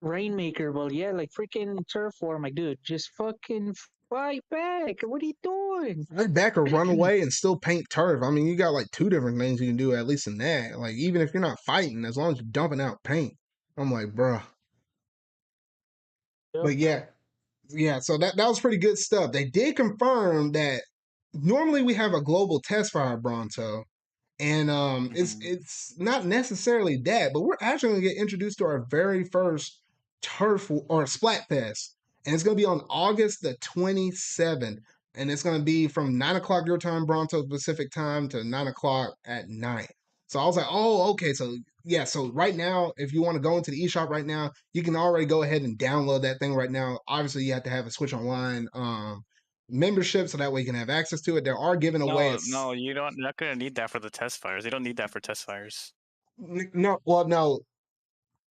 [SPEAKER 3] Rainmaker, but yeah, like freaking turf war. I'm like, dude, just fucking fight back. What are you doing?
[SPEAKER 1] Right back or run away and still paint turf. I mean, you got like two different things you can do at least in that. Like even if you're not fighting, as long as you're dumping out paint. I'm like, bruh.
[SPEAKER 3] Yep.
[SPEAKER 1] But yeah, yeah. So that was pretty good stuff. They did confirm that normally we have a global test fire Bronto, and it's not necessarily that, but we're actually gonna get introduced to our very first turf or Splatfest, and it's gonna be on August the 27th, and it's gonna be from 9 o'clock your time, Bronto Pacific time, to 9 o'clock at night. So I was like, oh, okay, so yeah, so right now, if you want to go into the eShop right now, you can already go ahead and download that thing right now. Obviously, you have to have a Switch Online membership so that way you can have access to it. There are giving away
[SPEAKER 2] No, you don't. You're not gonna need that for the test fires. You don't need that for test fires.
[SPEAKER 1] no, well, no.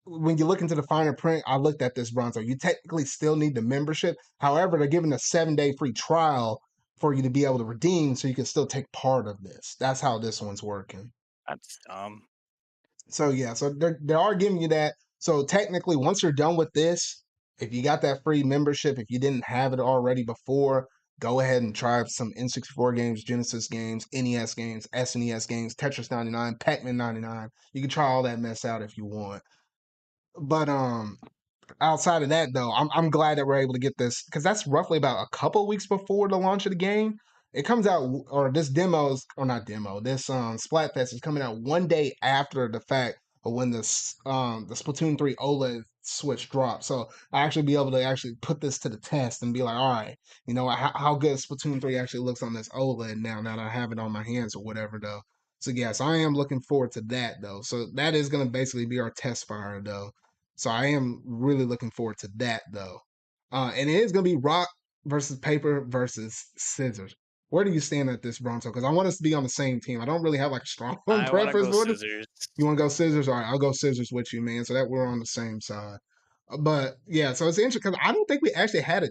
[SPEAKER 1] when you look into the finer print, I looked at this, Bronzo. You technically still need the membership. However, they're giving a 7-day free trial for you to be able to redeem, so you can still take part of this. That's how this one's working.
[SPEAKER 2] That's dumb.
[SPEAKER 1] So yeah, so they are giving you that. So technically, once you're done with this, if you got that free membership, if you didn't have it already before, go ahead and try some N64 games, Genesis games, NES games, SNES games, Tetris 99, Pac-Man 99. You can try all that mess out if you want. But outside of that, though, I'm glad that we're able to get this because that's roughly about a couple weeks before the launch of the game. It comes out, or this demos, or not demo, this Splatfest is coming out 1 day after the fact of when the Splatoon 3 OLED Switch dropped. So I actually be able to actually put this to the test and be like, all right, you know how good Splatoon 3 actually looks on this OLED now that I have it on my hands or whatever, though. So yes, I am looking forward to that though. So that is going to basically be our test fire though. So I am really looking forward to that though. And it is going to be rock versus paper versus scissors. Where do you stand at this, Bronto? Because I want us to be on the same team. I don't really have like a strong
[SPEAKER 2] I want to
[SPEAKER 1] preference
[SPEAKER 2] go
[SPEAKER 1] for this.
[SPEAKER 2] scissors.
[SPEAKER 1] You want to go scissors? All right, I'll go scissors with you, man. So that we're on the same side. But yeah, so it's interesting because I don't think we actually had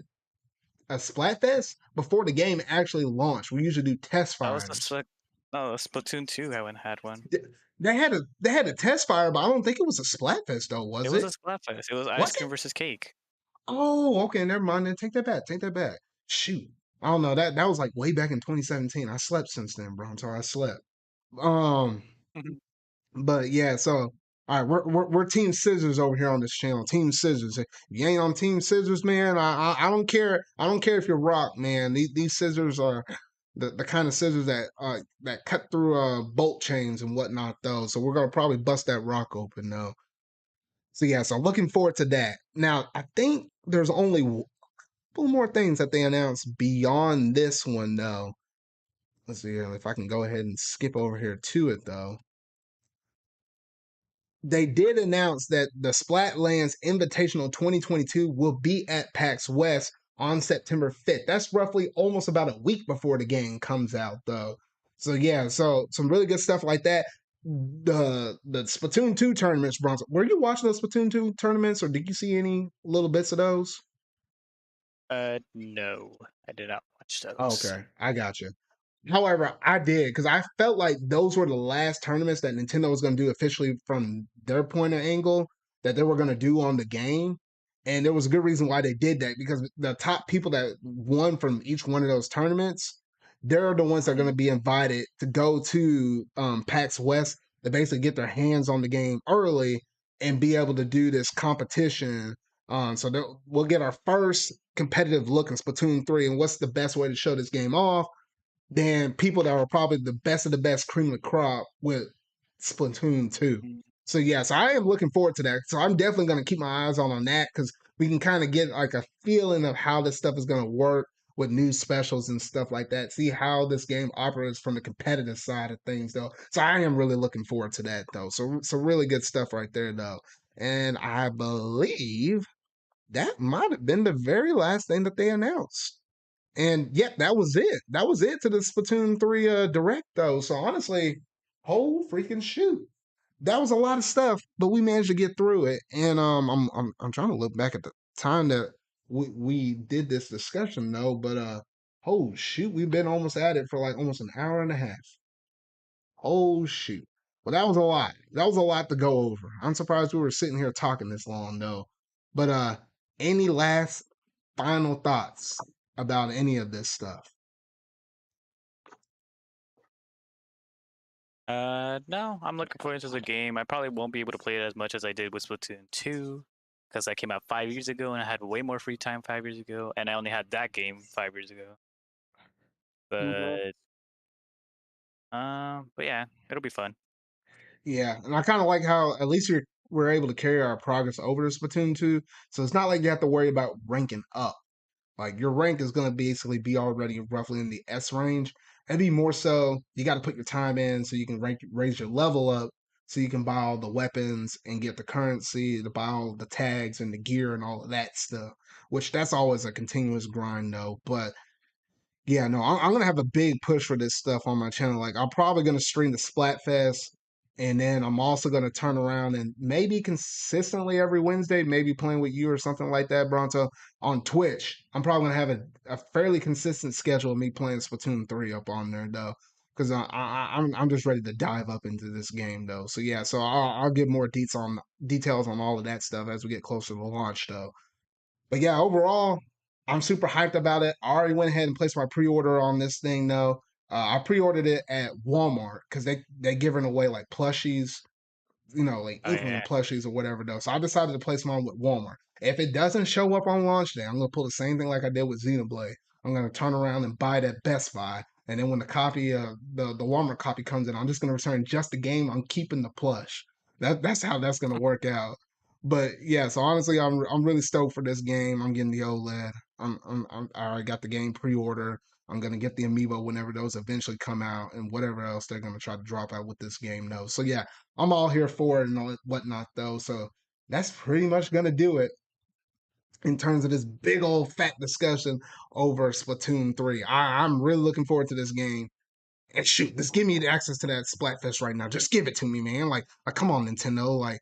[SPEAKER 1] a Splatfest before the game actually launched. We usually do test
[SPEAKER 2] That was the
[SPEAKER 1] fires.
[SPEAKER 2] no, Splatoon 2. I haven't had one.
[SPEAKER 1] They had a test fire, but I don't think it was a Splatfest though,
[SPEAKER 2] It
[SPEAKER 1] was
[SPEAKER 2] was
[SPEAKER 1] it?
[SPEAKER 2] a Splatfest. It was ice
[SPEAKER 1] Was
[SPEAKER 2] cream
[SPEAKER 1] it?
[SPEAKER 2] versus cake.
[SPEAKER 1] Oh, okay, never mind then. Take that back. Take that back. Shoot. I don't know. That was like way back in 2017. I slept since then, bro. So I slept. Um, but yeah, so all right, we're Team Scissors over here on this channel. Team Scissors. If you ain't on Team Scissors, man, I don't care. I don't care if you're rock, man. These scissors are the kind of scissors that cut through bolt chains and whatnot though. So we're gonna probably bust that rock open though. So yeah, so I'm looking forward to that. Now I think there's only couple more things that they announced beyond this one, though. Let's see if I can go ahead and skip over here to it, though. They did announce that the Splatlands Invitational 2022 will be at PAX West on September 5th. That's roughly almost about a week before the game comes out, though. So yeah, so some really good stuff like that. The Splatoon 2 tournaments, Bronze. Were you watching those Splatoon 2 tournaments, or did you see any little bits of those?
[SPEAKER 2] No, I did not watch those.
[SPEAKER 1] Okay, I got you. However, I did because I felt like those were the last tournaments that Nintendo was going to do officially from their point of angle that they were going to do on the game. And there was a good reason why they did that because the top people that won from each one of those tournaments, they're the ones that are going to be invited to go to PAX West to basically get their hands on the game early and be able to do this competition. So we'll get our first competitive look in Splatoon 3 and what's the best way to show this game off than people that are probably the best of the best cream of the crop with Splatoon 2.
[SPEAKER 2] Mm.
[SPEAKER 1] So yes, I am looking forward to that. So I'm definitely going to keep my eyes on that because we can kind of get like a feeling of how this stuff is going to work with new specials and stuff like that. See how this game operates from the competitive side of things, though. So I am really looking forward to that, though. So really good stuff right there, though. And I believe that might have been the very last thing that they announced. And yep, that was it. That was it to the Splatoon 3 direct though. So honestly, whole freaking shoot. That was a lot of stuff, but we managed to get through it. And I'm trying to look back at the time that we did this discussion though, but oh shoot, we've been almost at it for like almost an hour and a half. Oh shoot. Well, that was a lot. That was a lot to go over. I'm surprised we were sitting here talking this long though. But any last final thoughts about any of this stuff?
[SPEAKER 2] No, I'm looking forward to the game. I probably won't be able to play it as much as I did with Splatoon 2 because that came out 5 years ago and I had way more free time 5 years ago, and I only had that game 5 years ago.
[SPEAKER 3] Mhm.
[SPEAKER 2] But yeah, it'll be fun.
[SPEAKER 1] Yeah, and I kind of like how at least we're able to carry our progress over to Splatoon 2. So it's not like you have to worry about ranking up. Like your rank is going to basically be already roughly in the S range. It'd be more so you got to put your time in so you can raise your level up so you can buy all the weapons and get the currency to buy all the tags and the gear and all of that stuff. Which that's always a continuous grind though. But yeah, no, I'm gonna have a big push for this stuff on my channel. Like I'm probably gonna stream the Splatfest And then I'm also going to turn around and maybe consistently every Wednesday, maybe playing with you or something like that, Bronto, on Twitch. I'm probably going to have a fairly consistent schedule of me playing Splatoon 3 up on there, though. Because I'm just ready to dive up into this game, though. So, yeah, so I'll give more details on all of that stuff as we get closer to launch, though. But yeah, overall, I'm super hyped about it. I already went ahead and placed my pre-order on this thing though. I pre-ordered it at Walmart because they giving away like plushies, like
[SPEAKER 2] Oh
[SPEAKER 1] Inkling
[SPEAKER 2] yeah.
[SPEAKER 1] plushies or whatever though. So I decided to place mine with Walmart. If it doesn't show up on launch day, I'm gonna pull the same thing like I did with Xenoblade. I'm gonna turn around and buy it at Best Buy. And then when the copy the Walmart copy comes in, I'm just gonna return just the game. I'm keeping the plush. That's how that's gonna work out. But yeah, so honestly, I'm really stoked for this game. I'm getting the OLED. I already got the game pre-order. I'm gonna get the Amiibo whenever those eventually come out, and whatever else they're gonna try to drop out with this game. Though, so yeah, I'm all here for it and all whatnot. Though, so that's pretty much gonna do it in terms of this big old fat discussion over Splatoon 3. I'm really looking forward to this game. And shoot, just give me the access to that Splatfest right now. Just give it to me, man. Like, come on, Nintendo. Like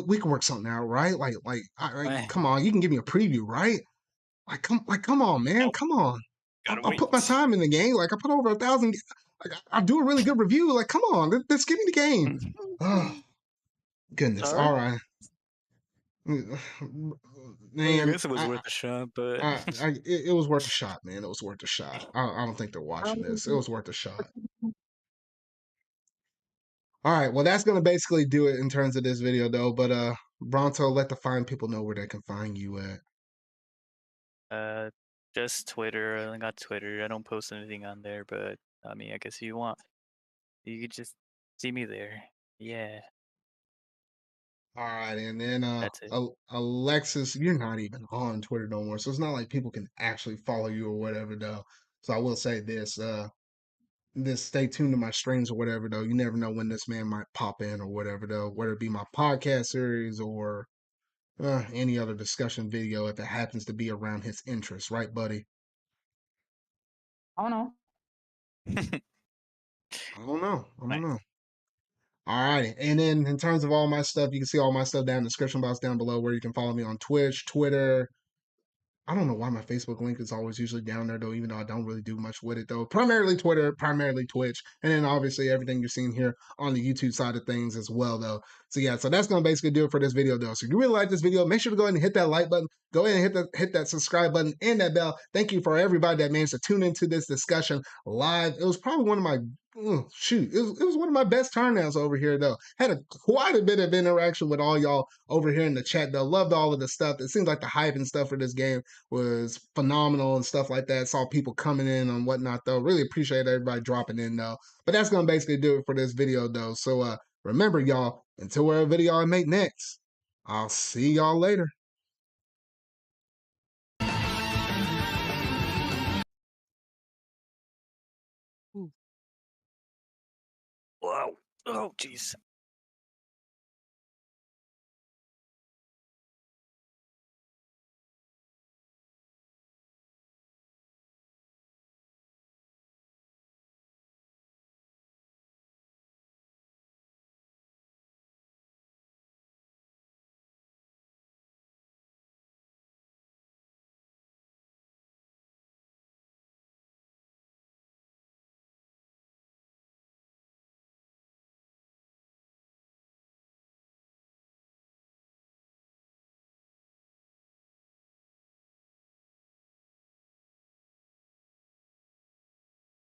[SPEAKER 1] we can work something out, right?
[SPEAKER 2] Eh,
[SPEAKER 1] Come on, you can give me a preview, right? Come on, man,
[SPEAKER 2] nope,
[SPEAKER 1] come on.
[SPEAKER 2] gotta
[SPEAKER 1] I put my
[SPEAKER 2] wait.
[SPEAKER 1] time in the game. Like, I put over 1,000. Like, I do a really good review. Like, come on, let's give me the game. Oh, goodness.
[SPEAKER 2] Sorry.
[SPEAKER 1] All right,
[SPEAKER 2] I
[SPEAKER 1] man.
[SPEAKER 2] guess it was worth a shot, but
[SPEAKER 1] It was worth a shot, man. It was worth a shot. I don't think they're watching this. It
[SPEAKER 3] Um,
[SPEAKER 1] was worth a shot. All right, well, that's gonna basically do it in terms of this video, though. But Bronto, let the fine people know where they can find you at.
[SPEAKER 2] just Twitter. I only got Twitter. I don't post anything on there, but I mean, I guess if you want, you could just see me there. Yeah,
[SPEAKER 1] All right, and then
[SPEAKER 2] that's it.
[SPEAKER 1] Alexis, you're not even on Twitter no more, so it's not like people can actually follow you or whatever, though. So I will say this stay tuned to my streams or whatever, though. You never know when this man might pop in or whatever, though. Whether it be my podcast series or any other discussion video, if it happens to be around his interests, right, buddy?
[SPEAKER 3] I don't know.
[SPEAKER 1] I don't know. I don't
[SPEAKER 2] Nice.
[SPEAKER 1] know. All righty. And then in terms of all my stuff, you can see all my stuff down in the description box down below where you can follow me on Twitch, Twitter. I don't know why my Facebook link is always usually down there though, even though I don't really do much with it though. Primarily Twitter, primarily Twitch, and then obviously everything you're seeing here on the YouTube side of things as well though. So yeah, so that's gonna basically do it for this video though. So if you really like this video, make sure to go ahead and hit that like button, go ahead and hit that subscribe button and that bell. Thank you for everybody that managed to tune into this discussion live. It was probably one of my it was one of my best turnouts over here though. Had quite a bit of interaction with all y'all over here in the chat though. Loved all of the stuff. It seems like the hype and stuff for this game was phenomenal and stuff like that. Saw people coming in and whatnot though. Really appreciate everybody dropping in though. But that's gonna basically do it for this video though. So remember y'all, until whatever video I make next, I'll see y'all later.
[SPEAKER 2] Wow. Oh, jeez.